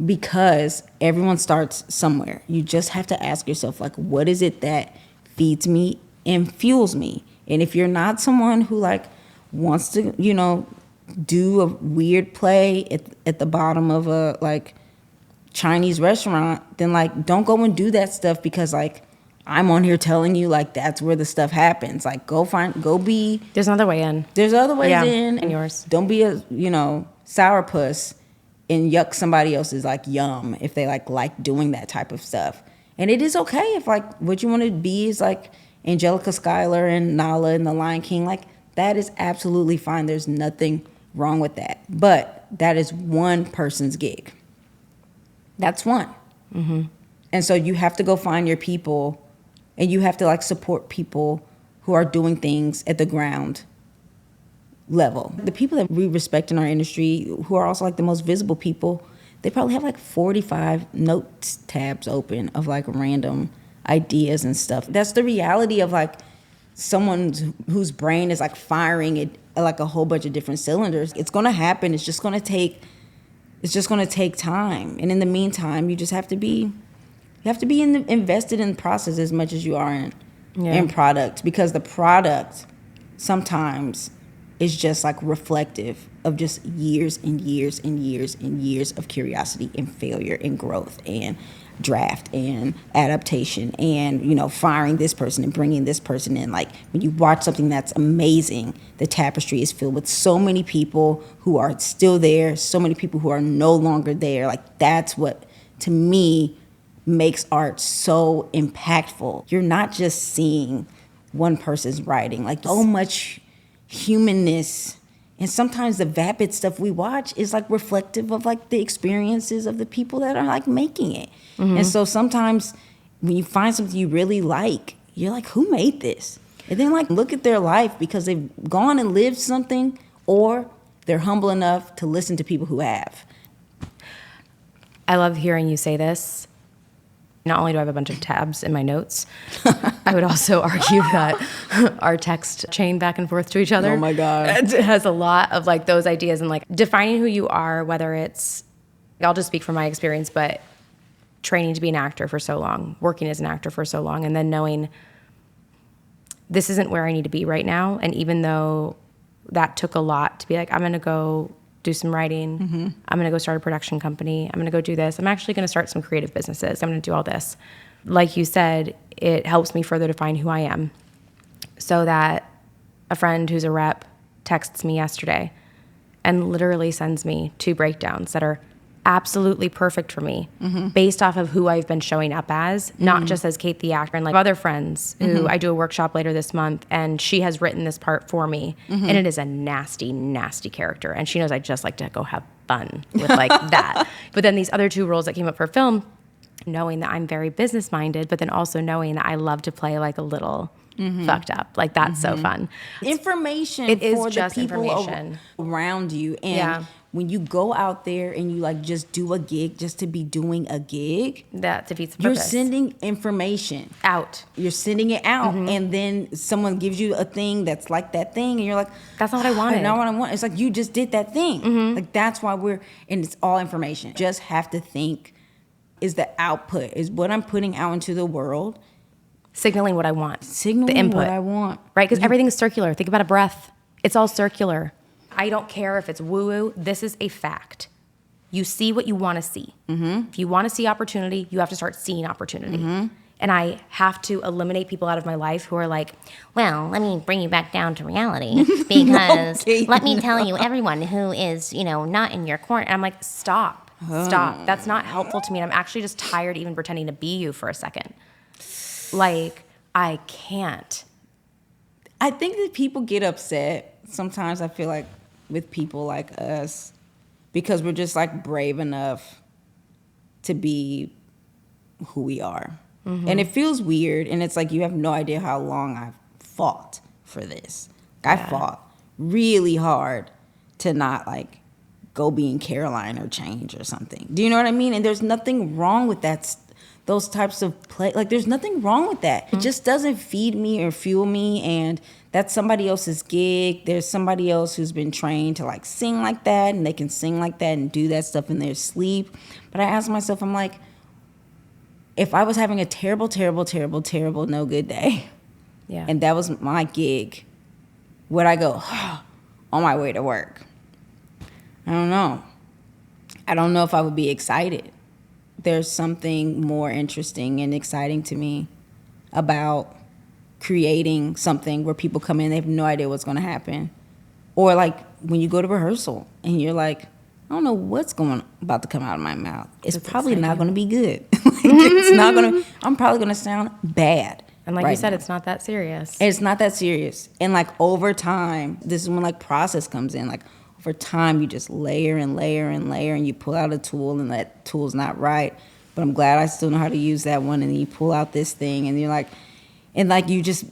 Speaker 1: because everyone starts somewhere. You just have to ask yourself, like, what is it that feeds me and fuels me? And if you're not someone who like wants to, do a weird play at the bottom of a like Chinese restaurant, then like don't go and do that stuff because like I'm on here telling you like that's where the stuff happens. Like go be.
Speaker 2: There's another way in.
Speaker 1: There's other ways in.
Speaker 2: And yours.
Speaker 1: Don't be a sourpuss and yuck somebody else's like yum if they like doing that type of stuff. And it is okay if like what you want to be is like Angelica Schuyler and Nala and the Lion King. Like that is absolutely fine. There's nothing wrong with that. But that is one person's gig. That's one. Mm-hmm. And so you have to go find your people, and you have to like support people who are doing things at the ground level. The people that we respect in our industry, who are also like the most visible people, they probably have like 45 notes tabs open of like random ideas and stuff. That's the reality of like someone whose brain is like firing it like a whole bunch of different cylinders. It's going to happen. It's just going to take time. And in the meantime, you just have to be invested in the process as much as you are in product, because the product sometimes is just like reflective of just years and years and years and years of curiosity and failure and growth and draft and adaptation and firing this person and bringing this person in. Like when you watch something that's amazing, the tapestry is filled with so many people who are still there, so many people who are no longer there. Like that's what to me makes art so impactful. You're not just seeing one person's writing, like so much humanness. And sometimes the vapid stuff we watch is like reflective of like the experiences of the people that are like making it. Mm-hmm. And so sometimes when you find something you really like, you're like, who made this? And then like look at their life, because they've gone and lived something, or they're humble enough to listen to people who have.
Speaker 2: I love hearing you say this. Not only do I have a bunch of tabs in my notes, I would also argue that our text chain back and forth to each other.
Speaker 1: Oh my God.
Speaker 2: It has a lot of like those ideas and like defining who you are, whether it's, I'll just speak from my experience, but training to be an actor for so long, working as an actor for so long, and then knowing this isn't where I need to be right now. And even though that took a lot to be like, I'm going to go do some writing. Mm-hmm. I'm going to go start a production company. I'm going to go do this. I'm actually going to start some creative businesses. I'm going to do all this. Like you said, it helps me further define who I am. So that a friend who's a rep texts me yesterday and literally sends me 2 breakdowns that are absolutely perfect for me, mm-hmm. based off of who I've been showing up as, not just as Kate the actor. And like other friends who mm-hmm. I do a workshop later this month, and she has written this part for me, mm-hmm. and it is a nasty, nasty character. And she knows I just like to go have fun with like that. But then these other 2 roles that came up for film, knowing that I'm very business minded, but then also knowing that I love to play like a little mm-hmm. fucked up. Like that's mm-hmm. so fun.
Speaker 1: Information
Speaker 2: it is
Speaker 1: for
Speaker 2: just
Speaker 1: the people
Speaker 2: information
Speaker 1: around you. And when you go out there and you like just do a gig just to be doing a gig,
Speaker 2: that defeats the
Speaker 1: you're
Speaker 2: purpose.
Speaker 1: sending information
Speaker 2: out.
Speaker 1: You're sending it out, mm-hmm. and then someone gives you a thing that's like that thing, and you're like,
Speaker 2: that's not what I wanted.
Speaker 1: Not what I want. It's like you just did that thing.
Speaker 2: Mm-hmm.
Speaker 1: Like that's why and it's all information. Just have to think, is the output, is what I'm putting out into the world
Speaker 2: signaling what I want.
Speaker 1: Signaling
Speaker 2: the input.
Speaker 1: What I want.
Speaker 2: Right? Because everything is circular. Think about a breath. It's all circular. I don't care if it's woo-woo. This is a fact. You see what you want to see. Mm-hmm. If you want to see opportunity, you have to start seeing opportunity. Mm-hmm. And I have to eliminate people out of my life who are like, well, let me bring you back down to reality because let me tell you, everyone who is, not in your corner. And I'm like, stop. That's not helpful to me. And I'm actually just tired even pretending to be you for a second. Like, I can't.
Speaker 1: I think that people get upset. Sometimes I feel like with people like us, because we're just like brave enough to be who we are. Mm-hmm. And it feels weird. And it's like, you have no idea how long I've fought for this. I fought really hard to not like go be in Caroline or Change or something. Do you know what I mean? And there's nothing wrong with that. Those types of play, like there's nothing wrong with that. Mm-hmm. It just doesn't feed me or fuel me, and that's somebody else's gig. There's somebody else who's been trained to like sing like that, and they can sing like that and do that stuff in their sleep. But I ask myself, I'm like, if I was having a terrible, terrible, terrible, terrible no good day, and that was my gig, would I go on my way to work? I don't know. I don't know if I would be excited. there's something more interesting and exciting to me about creating something where people come in, they have no idea what's going to happen. Or like when you go to rehearsal and you're like, I don't know what's about to come out of my mouth. It's probably not going to be good. It's not going to, I'm probably going to sound bad.
Speaker 2: And like you said, it's not that serious.
Speaker 1: It's not that serious. And like over time, this is when like process comes in. Like over time, you just layer and layer and layer, and you pull out a tool and that tool's not right. But I'm glad I still know how to use that one. And then you pull out this thing and you're like, and like you just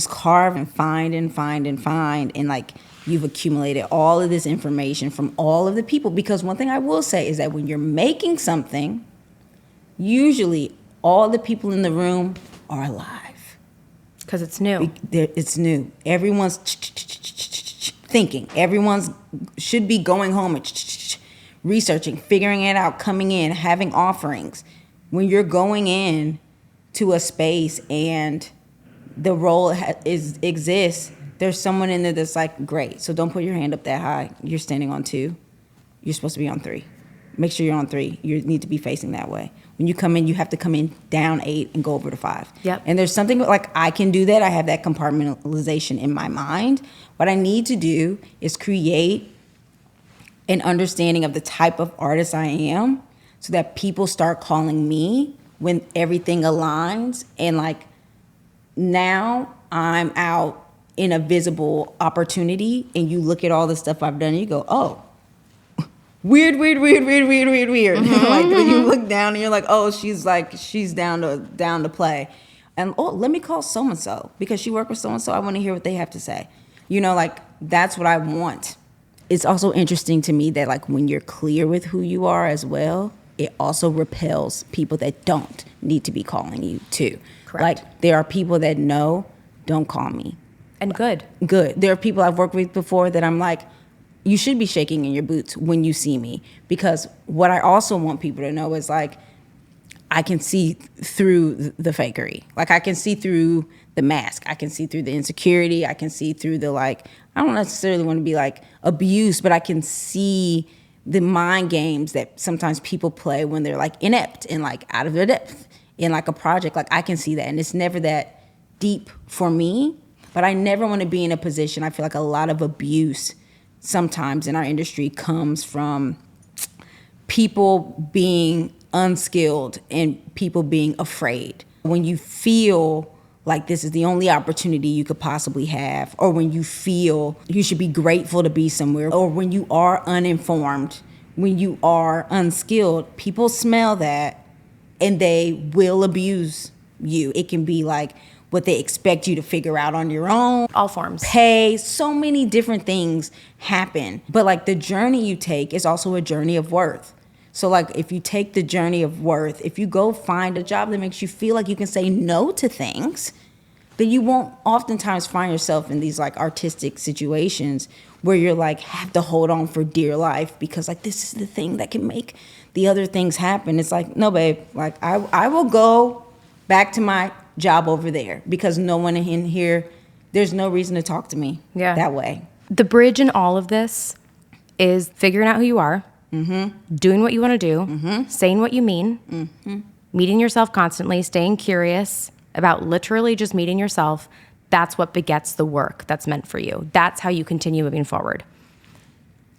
Speaker 1: carve and find and find and find, and like you've accumulated all of this information from all of the people. Because one thing I will say is that when you're making something, usually all the people in the room are alive.
Speaker 2: Because it's new.
Speaker 1: It's new. Everyone's thinking. Everyone's should be going home and researching, figuring it out, coming in, having offerings. When you're going in to a space and the role exists, there's someone in there that's like, great, so don't put your hand up that high. You're standing on 2. You're supposed to be on 3. Make sure you're on 3. You need to be facing that way. When you come in, you have to come in down 8 and go over to 5.
Speaker 2: Yep.
Speaker 1: And there's something like I can do that. I have that compartmentalization in my mind. What I need to do is create an understanding of the type of artist I am so that people start calling me when everything aligns. And like now I'm out in a visible opportunity and you look at all the stuff I've done and you go, oh, weird. Mm-hmm. Like when you look down and you're like, oh, she's down to play. And oh, let me call so-and-so because she worked with so-and-so. I want to hear what they have to say. You know, like that's what I want. It's also interesting to me that like when you're clear with who you are as well, it also repels people that don't need to be calling you too.
Speaker 2: Correct.
Speaker 1: Like there are people that know, don't call me.
Speaker 2: And good.
Speaker 1: There are people I've worked with before that I'm like, you should be shaking in your boots when you see me. Because what I also want people to know is like, I can see through the fakery. Like I can see through the mask. I can see through the insecurity. I can see through the like, I don't necessarily want to be like abuse, but I can see the mind games that sometimes people play when they're like inept and like out of their depth in like a project. Like I can see that. And it's never that deep for me, but I never want to be in a position. I feel like a lot of abuse sometimes in our industry comes from people being unskilled and people being afraid. When you feel like this is the only opportunity you could possibly have, or when you feel you should be grateful to be somewhere, or when you are uninformed, when you are unskilled, people smell that and they will abuse you. It can be like what they expect you to figure out on your own.
Speaker 2: All forms.
Speaker 1: Pay, so many different things happen. But like the journey you take is also a journey of worth. So like if you take the journey of worth, if you go find a job that makes you feel like you can say no to things, then you won't oftentimes find yourself in these like artistic situations where you're like have to hold on for dear life because like this is the thing that can make the other things happen. It's like, no, babe, like I will go back to my job over there because no one in here, there's no reason to talk to me that way.
Speaker 2: The bridge in all of this is figuring out who you are, doing what you want to do, saying what you mean, meeting yourself constantly, staying curious about literally just meeting yourself. That's what begets the work that's meant for you. That's how you continue moving forward.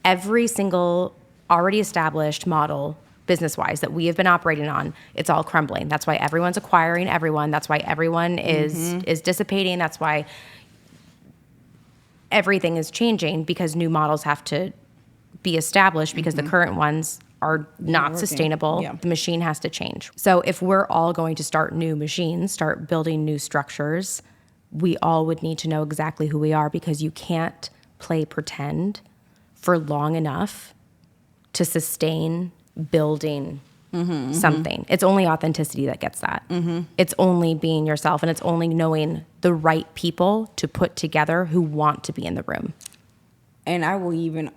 Speaker 2: Every single already established model business-wise that we have been operating on, it's all crumbling. That's why everyone's acquiring everyone. That's why everyone is dissipating. That's why everything is changing because new models have to be established because the current ones are not sustainable. Yeah. The machine has to change. So if we're all going to start new machines, start building new structures, we all would need to know exactly who we are because you can't play pretend for long enough to sustain building something. It's only authenticity that gets that. It's only being yourself, and it's only knowing the right people to put together who want to be in the room.
Speaker 1: And I will even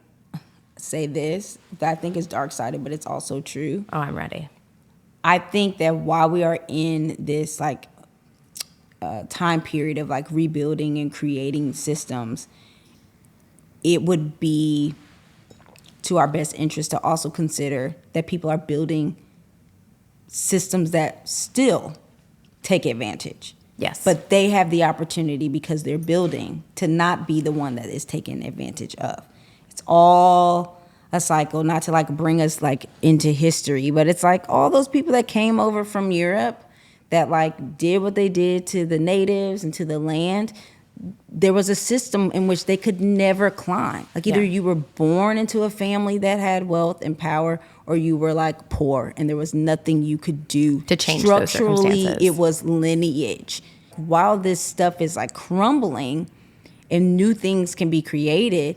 Speaker 1: say this that I think is dark-sided, but it's also true.
Speaker 2: Oh, I'm ready.
Speaker 1: I think that while we are in this like time period of like rebuilding and creating systems, it would be to our best interest to also consider that people are building systems that still take advantage.
Speaker 2: Yes.
Speaker 1: But they have the opportunity, because they're building, to not be the one that is taken advantage of. It's all a cycle, not to like bring us like into history, but it's like all those people that came over from Europe that like did what they did to the natives and to the land. There was a system in which they could never climb. Like either you were born into a family that had wealth and power, or you were like poor and there was nothing you could do
Speaker 2: to change those circumstances.
Speaker 1: It was lineage. While this stuff is like crumbling and new things can be created,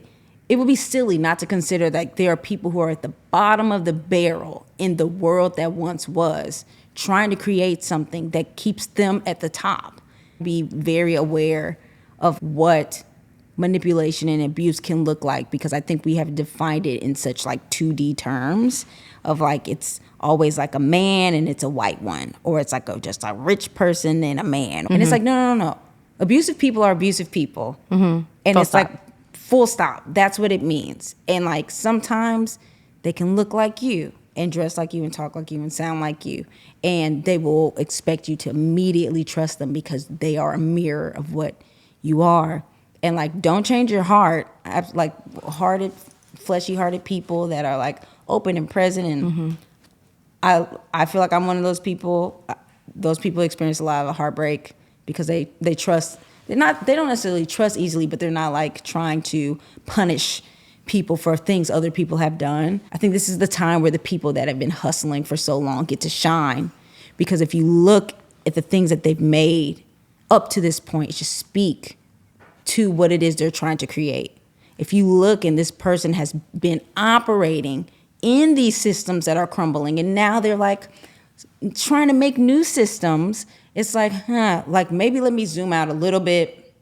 Speaker 1: it would be silly not to consider that there are people who are at the bottom of the barrel in the world that once was, trying to create something that keeps them at the top. Be very aware of what manipulation and abuse can look like, because I think we have defined it in such like 2D terms of like it's always like a man and it's a white one, or it's like just a rich person and a man. And it's like, no. Abusive people are abusive people. And it's like full stop. That's what it means. And like sometimes they can look like you and dress like you and talk like you and sound like you. And they will expect you to immediately trust them because they are a mirror of what you are. And like, don't change your heart. I have like fleshy hearted people that are like open and present. And I feel like I'm one of those people. Those people experience a lot of heartbreak because they trust. They don't necessarily trust easily, but they're not like trying to punish people for things other people have done. I think this is the time where the people that have been hustling for so long get to shine, because if you look at the things that they've made up to this point, just speak to what it is they're trying to create. If you look and this person has been operating in these systems that are crumbling, and now they're like trying to make new systems, it's like, like maybe let me zoom out a little bit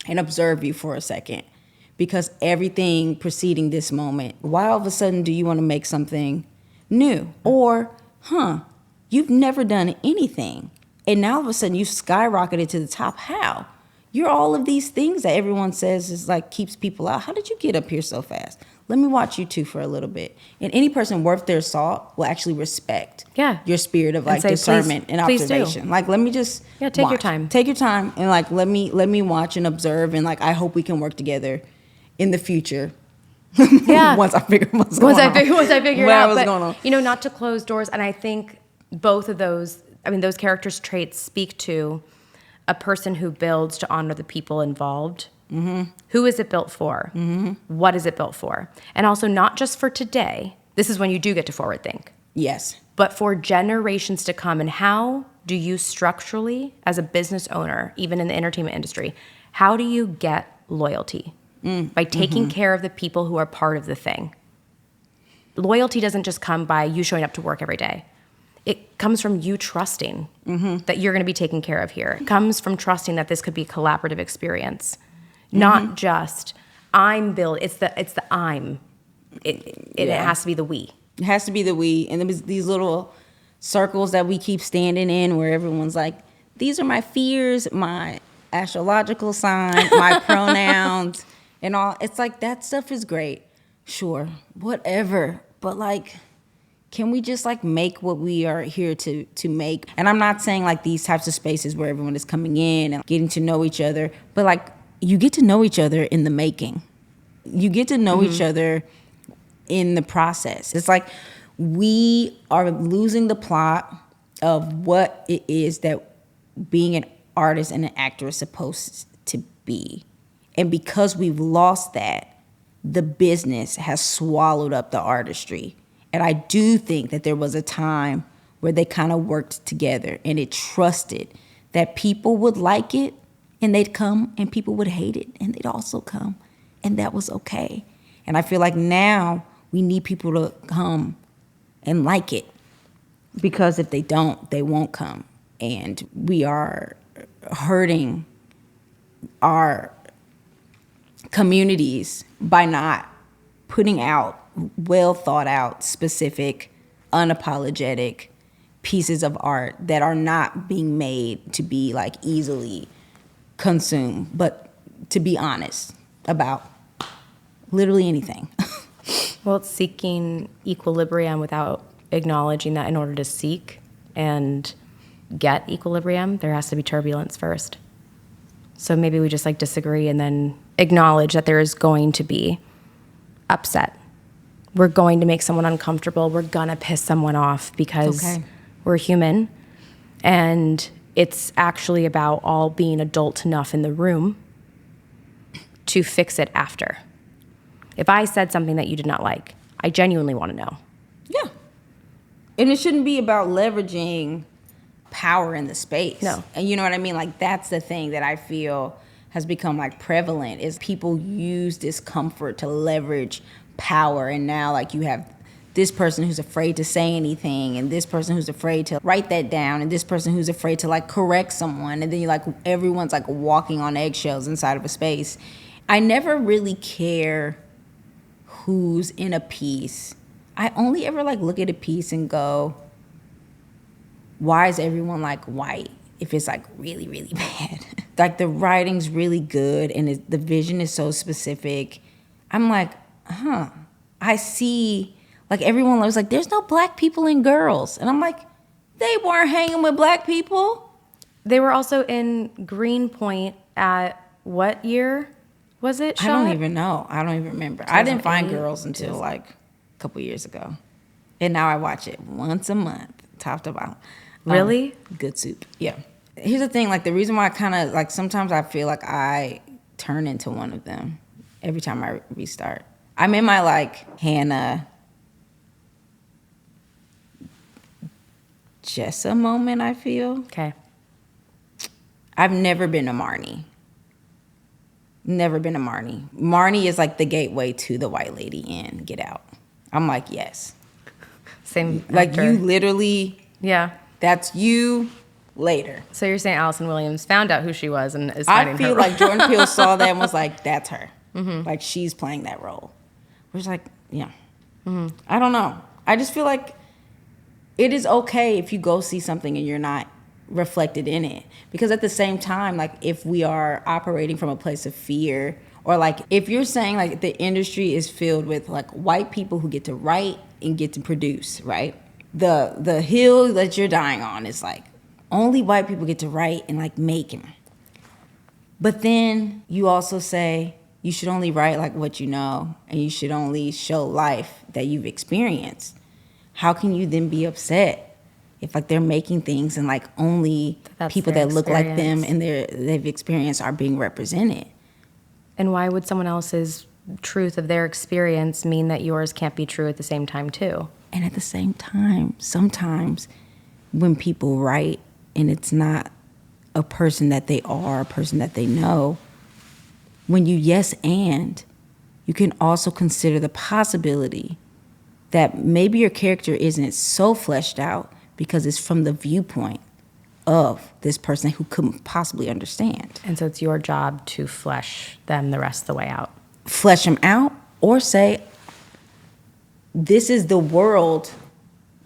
Speaker 1: and observe you for a second. Because everything preceding this moment, why all of a sudden do you want to make something new? Or, you've never done anything, and now all of a sudden you've skyrocketed to the top. How? You're all of these things that everyone says is like keeps people out. How did you get up here so fast? Let me watch you two for a little bit. And any person worth their salt will actually respect your spirit of like discernment and observation. Like, let me just
Speaker 2: take
Speaker 1: watch.
Speaker 2: your time.
Speaker 1: Take your time, and like let me watch and observe, and like I hope we can work together in the future. Once I figure what's going on.
Speaker 2: Once I figure it out.
Speaker 1: What's going on.
Speaker 2: You know, not to close doors. And I think both of those, those characters' traits speak to a person who builds to honor the people involved. Who is it built for? What is it built for? And also not just for today. This is when you do get to forward think.
Speaker 1: Yes.
Speaker 2: But for generations to come. And how do you structurally, as a business owner, even in the entertainment industry, how do you get loyalty? By taking care of the people who are part of the thing. Loyalty doesn't just come by you showing up to work every day. It comes from you trusting that you're going to be taken care of here. It comes from trusting that this could be a collaborative experience, not just I'm built. It's the I'm. It has to be the we.
Speaker 1: It has to be the we. And there's these little circles that we keep standing in where everyone's like, these are my fears, my astrological sign, my pronouns. And all, it's like that stuff is great, sure, whatever. But like, can we just like make what we are here to make? And I'm not saying like these types of spaces where everyone is coming in and getting to know each other, but like you get to know each other in the making. You get to know each other in the process. It's like we are losing the plot of what it is that being an artist and an actor is supposed to be. And because we've lost that, the business has swallowed up the artistry. And I do think that there was a time where they kind of worked together and it trusted that people would like it and they'd come, and people would hate it and they'd also come. And that was okay. And I feel like now we need people to come and like it, because if they don't, they won't come. And we are hurting our communities by not putting out well thought out, specific, unapologetic pieces of art that are not being made to be like easily consumed, but to be honest about literally anything.
Speaker 2: Well, it's seeking equilibrium without acknowledging that in order to seek and get equilibrium, there has to be turbulence first. So maybe we just like disagree and then acknowledge that there is going to be upset. We're going to make someone uncomfortable. We're going to piss someone off because we're human. And it's actually about all being adult enough in the room to fix it after. If I said something that you did not like, I genuinely want to know.
Speaker 1: Yeah. And it shouldn't be about leveraging power in the space.
Speaker 2: No.
Speaker 1: And you know what I mean? Like, that's the thing that I feel has become like prevalent, is people use discomfort to leverage power. And now like you have this person who's afraid to say anything, and this person who's afraid to write that down, and this person who's afraid to like correct someone. And then you like, everyone's like walking on eggshells inside of a space. I never really care who's in a piece. I only ever like look at a piece and go, why is everyone like white if it's like really, really bad? Like the writing's really good and the vision is so specific. I'm like, I see, like everyone was like, there's no black people in Girls. And I'm like, they weren't hanging with black people.
Speaker 2: They were also in Greenpoint at what year was it shot?
Speaker 1: I don't even know. I don't even remember. I didn't find Girls until like a couple years ago. And now I watch it once a month, top to bottom.
Speaker 2: Really?
Speaker 1: Good soup. Yeah. Here's the thing, like the reason why I kind of like sometimes I feel like I turn into one of them every time I restart. I'm in my like Hannah Jessa moment, I feel.
Speaker 2: Okay.
Speaker 1: I've never been a Marnie. Never been a Marnie. Marnie is like the gateway to the white lady in Get Out. I'm like, yes.
Speaker 2: Same
Speaker 1: like
Speaker 2: actor.
Speaker 1: You literally,
Speaker 2: yeah.
Speaker 1: That's you later.
Speaker 2: So you're saying Allison Williams found out who she was and is finding
Speaker 1: I feel
Speaker 2: her.
Speaker 1: like Jordan Peele saw that and was like, that's her. Mm-hmm. Like she's playing that role. Which like, yeah. Mm-hmm. I don't know. I just feel like it is okay if you go see something and you're not reflected in it. Because at the same time, like if we are operating from a place of fear, or like if you're saying like the industry is filled with like white people who get to write and get to produce, right? The hill that you're dying on is like only white people get to write and like make them. But then you also say you should only write like what you know, and you should only show life that you've experienced. How can you then be upset if like they're making things and like only people that look like them and they've experienced are being represented?
Speaker 2: And why would someone else's truth of their experience mean that yours can't be true at the same time too?
Speaker 1: And at the same time, sometimes when people write and it's not a person that they are, a person that they know, when you yes and, you can also consider the possibility that maybe your character isn't so fleshed out because it's from the viewpoint of this person who couldn't possibly understand.
Speaker 2: And so it's your job to flesh them the rest of the way out.
Speaker 1: Flesh them out, or say, this is the world,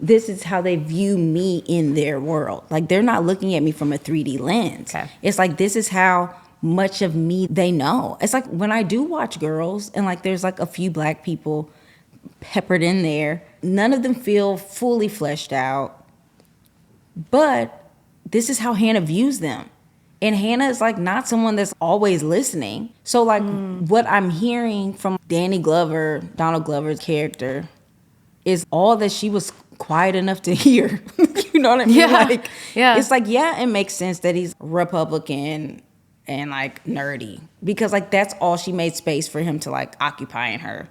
Speaker 1: this is how they view me in their world. Like they're not looking at me from a 3D lens.
Speaker 2: Okay.
Speaker 1: It's like, this is how much of me they know. It's like when I do watch Girls and like there's like a few black people peppered in there, none of them feel fully fleshed out, but this is how Hannah views them. And Hannah is like not someone that's always listening. So like what I'm hearing from Donald Glover's character, is all that she was quiet enough to hear. You know what I mean?
Speaker 2: Yeah.
Speaker 1: Like,
Speaker 2: yeah.
Speaker 1: It's like, yeah, it makes sense that he's Republican and like nerdy, because like that's all she made space for him to like occupy in her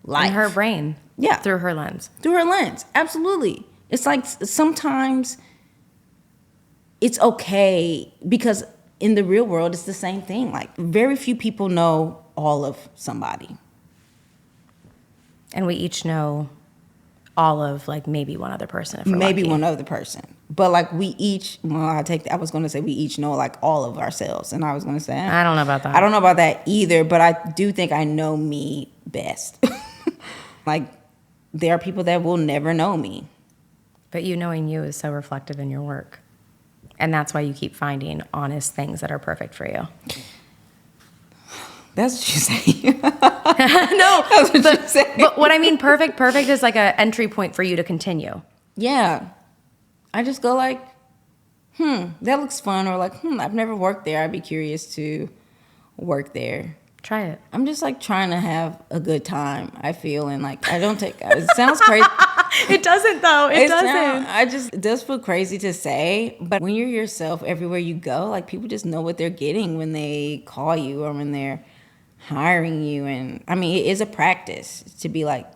Speaker 1: life.
Speaker 2: In her brain.
Speaker 1: Yeah.
Speaker 2: Through her lens.
Speaker 1: Through her lens. Absolutely. It's like sometimes it's okay, because in the real world, it's the same thing. Like very few people know all of somebody.
Speaker 2: And we each know all of like maybe one other person. If we're
Speaker 1: maybe
Speaker 2: lucky.
Speaker 1: one other person. But like we each, I was going to say we each know like all of ourselves. And I was going to say,
Speaker 2: I don't know about that.
Speaker 1: I don't know about that either, but I do think I know me best. Like there are people that will never know me.
Speaker 2: But you knowing you is so reflective in your work. And that's why you keep finding honest things that are perfect for you.
Speaker 1: That's what you say.
Speaker 2: No,
Speaker 1: that's what you say.
Speaker 2: But what I mean, perfect is like an entry point for you to continue.
Speaker 1: Yeah. I just go like, that looks fun, or like, I've never worked there. I'd be curious to work there.
Speaker 2: Try it.
Speaker 1: I'm just like trying to have a good time, I feel, and like I don't take it sounds crazy.
Speaker 2: It doesn't though. It doesn't.
Speaker 1: It does feel crazy to say, but when you're yourself everywhere you go, like people just know what they're getting when they call you or when they're hiring you. And I mean, it is a practice to be like,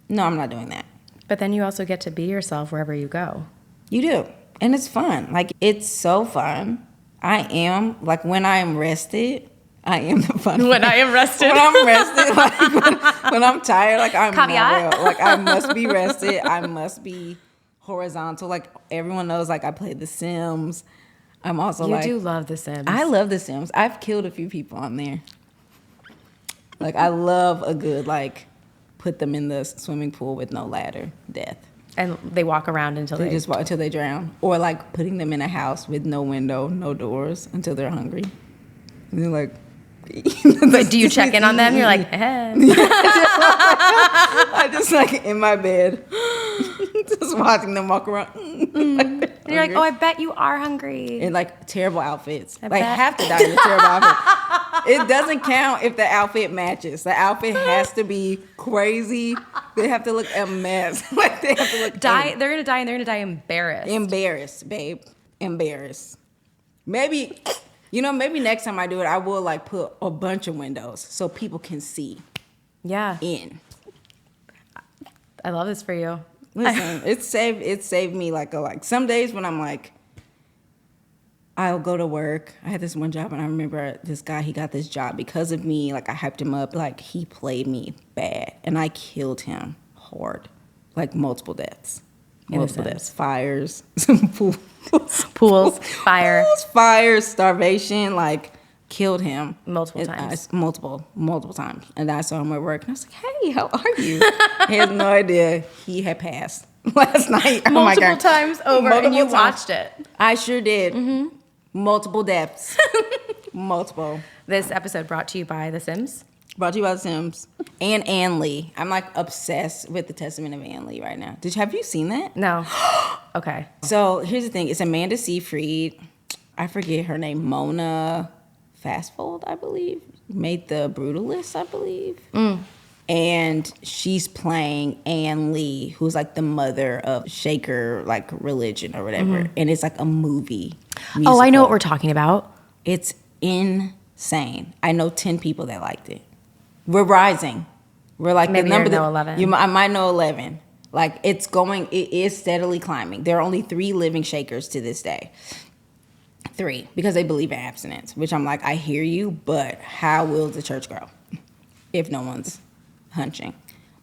Speaker 1: no, I'm not doing that.
Speaker 2: But then you also get to be yourself wherever you go.
Speaker 1: You do. And it's fun. Like, it's so fun. I am, like, when I am rested, I am the fun.
Speaker 2: When I am rested.
Speaker 1: When I'm rested, like, when I'm tired, like, I'm
Speaker 2: Caveat.
Speaker 1: not real. Like, I must be rested. I must be horizontal. Like, everyone knows, like, I play The Sims. I'm also,
Speaker 2: You
Speaker 1: like...
Speaker 2: do love The Sims.
Speaker 1: I love The Sims. I've killed a few people on there. Like, I love a good, like, put them in the swimming pool with no ladder death.
Speaker 2: And they walk around until
Speaker 1: They just walk until they drown. Or like putting them in a house with no window, no doors until they're hungry. And they're like...
Speaker 2: But do you check in on them? You're like, eh.
Speaker 1: I just like in my bed. Just watching them walk around.
Speaker 2: And you're like, oh, I bet you are hungry.
Speaker 1: In like terrible outfits.
Speaker 2: I
Speaker 1: like
Speaker 2: bet.
Speaker 1: have to die in a terrible outfit. It doesn't count if the outfit matches. The outfit has to be crazy. They have to look a mess. Like they have to look
Speaker 2: They're gonna die, and they're gonna die embarrassed.
Speaker 1: Embarrassed, babe. Embarrassed. Maybe next time I do it, I will like put a bunch of windows so people can see
Speaker 2: Yeah.
Speaker 1: in.
Speaker 2: I love this for you.
Speaker 1: Listen, it saved me like some days when I'm like, I'll go to work. I had this one job, and I remember this guy, he got this job because of me. Like, I hyped him up. Like, he played me bad, and I killed him hard. Like, multiple deaths. Multiple deaths. Fires.
Speaker 2: Pools,
Speaker 1: fires, starvation. Like, killed him.
Speaker 2: Multiple times.
Speaker 1: Multiple times. And I saw him at work, and I was like, hey, how are you? He has no idea he had passed last night. Oh my God.
Speaker 2: Multiple times over, and you watched it.
Speaker 1: I sure did. Mm-hmm. Multiple deaths. Multiple.
Speaker 2: This episode brought to you by The Sims.
Speaker 1: Brought to you by The Sims. And Ann Lee. I'm like obsessed with the Testament of Ann Lee right now. Have you seen that?
Speaker 2: No. Okay.
Speaker 1: So here's the thing. It's Amanda Seyfried. I forget her name. Mona Fastfold, I believe. Made The Brutalist, I believe. And she's playing Ann Lee, who's like the mother of Shaker, like religion or whatever. And it's like a movie. Musical.
Speaker 2: Oh, I know what we're talking about.
Speaker 1: It's insane. I know 10 people that liked it. We're rising. We're like
Speaker 2: Maybe
Speaker 1: the number.
Speaker 2: you know 11.
Speaker 1: I might know 11. Like it is steadily climbing. There are only 3 living Shakers to this day. 3, because they believe in abstinence, which I'm like, I hear you, but how will the church grow if no one's hunching?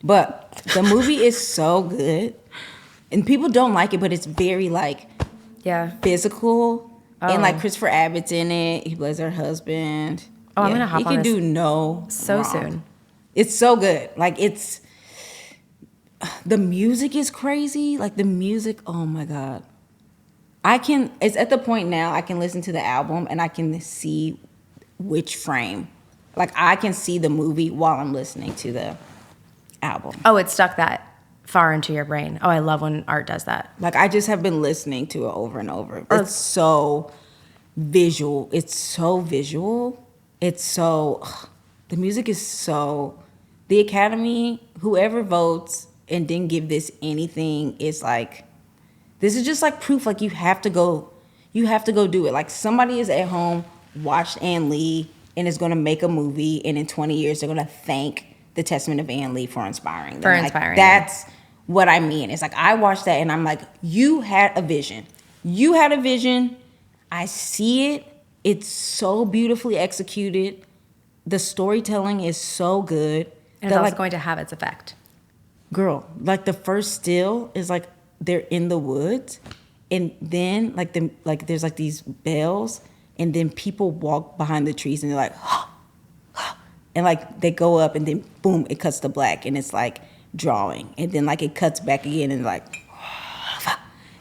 Speaker 1: But the movie is so good, and people don't like it, but it's very like physical, and like Christopher Abbott's in it. He plays her husband.
Speaker 2: Oh, I'm gonna hop on
Speaker 1: He can
Speaker 2: this
Speaker 1: do no
Speaker 2: so
Speaker 1: wrong.
Speaker 2: soon.
Speaker 1: It's so good. Like the music is crazy. Like the music, oh my God. It's at the point now I can listen to the album and I can see which frame. Like I can see the movie while I'm listening to the album.
Speaker 2: Oh, it stuck that far into your brain. Oh, I love when art does that.
Speaker 1: Like I just have been listening to it over and over. It's so visual. It's so visual. It's so, the music is so, the Academy, whoever votes and didn't give this anything is like, this is just like proof, like you have to go do it. Like somebody is at home, watched Ann Lee, and is going to make a movie, and in 20 years they're going to thank the Testament of Ann Lee for inspiring them. That's what I mean. It's like I watched that and I'm like, you had a vision. You had a vision. I see it. It's so beautifully executed. The storytelling is so good.
Speaker 2: And it's also going to have its effect.
Speaker 1: Girl, like the first still is like they're in the woods, and then there's like these bells, and then people walk behind the trees and they're like, and like they go up, and then boom, it cuts to black, and it's like drawing, and then like it cuts back again, and like,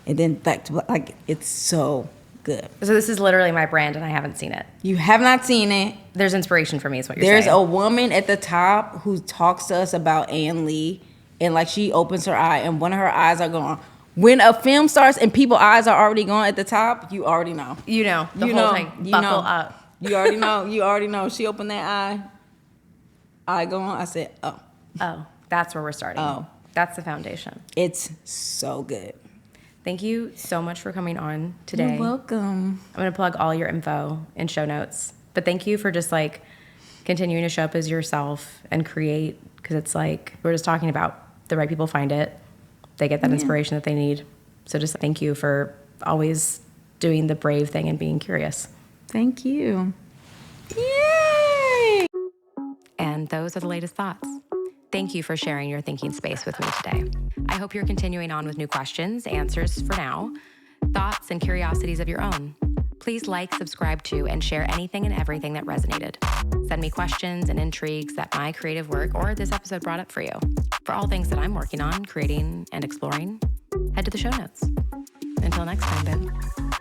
Speaker 1: and then back to black. Like it's so good.
Speaker 2: So this is literally my brand, and I haven't seen it.
Speaker 1: You have not seen it.
Speaker 2: There's inspiration for me, is what you're
Speaker 1: saying. There's a woman at the top who talks to us about Ann Lee, and like she opens her eye, and one of her eyes are going, When a film starts and people's eyes are already gone at the top, you already know.
Speaker 2: You know, the
Speaker 1: You
Speaker 2: whole
Speaker 1: know,
Speaker 2: thing.
Speaker 1: you
Speaker 2: Buckle
Speaker 1: know.
Speaker 2: up.
Speaker 1: You already know. You already know. She opened that eye go on. I said, oh.
Speaker 2: Oh, that's where we're starting.
Speaker 1: Oh.
Speaker 2: That's the foundation.
Speaker 1: It's so good.
Speaker 2: Thank you so much for coming on today.
Speaker 1: You're welcome.
Speaker 2: I'm going to plug all your info in show notes. But thank you for just like continuing to show up as yourself and create, because it's like we're just talking about the right people find it. They get that inspiration that they need. So just thank you for always doing the brave thing and being curious.
Speaker 1: Thank you. Yay!
Speaker 2: And those are the latest thoughts. Thank you for sharing your thinking space with me today. I hope you're continuing on with new questions, answers for now, thoughts and curiosities of your own. Please like, subscribe to, and share anything and everything that resonated. Send me questions and intrigues that my creative work or this episode brought up for you. For all things that I'm working on, creating, and exploring, head to the show notes. Until next time, babe.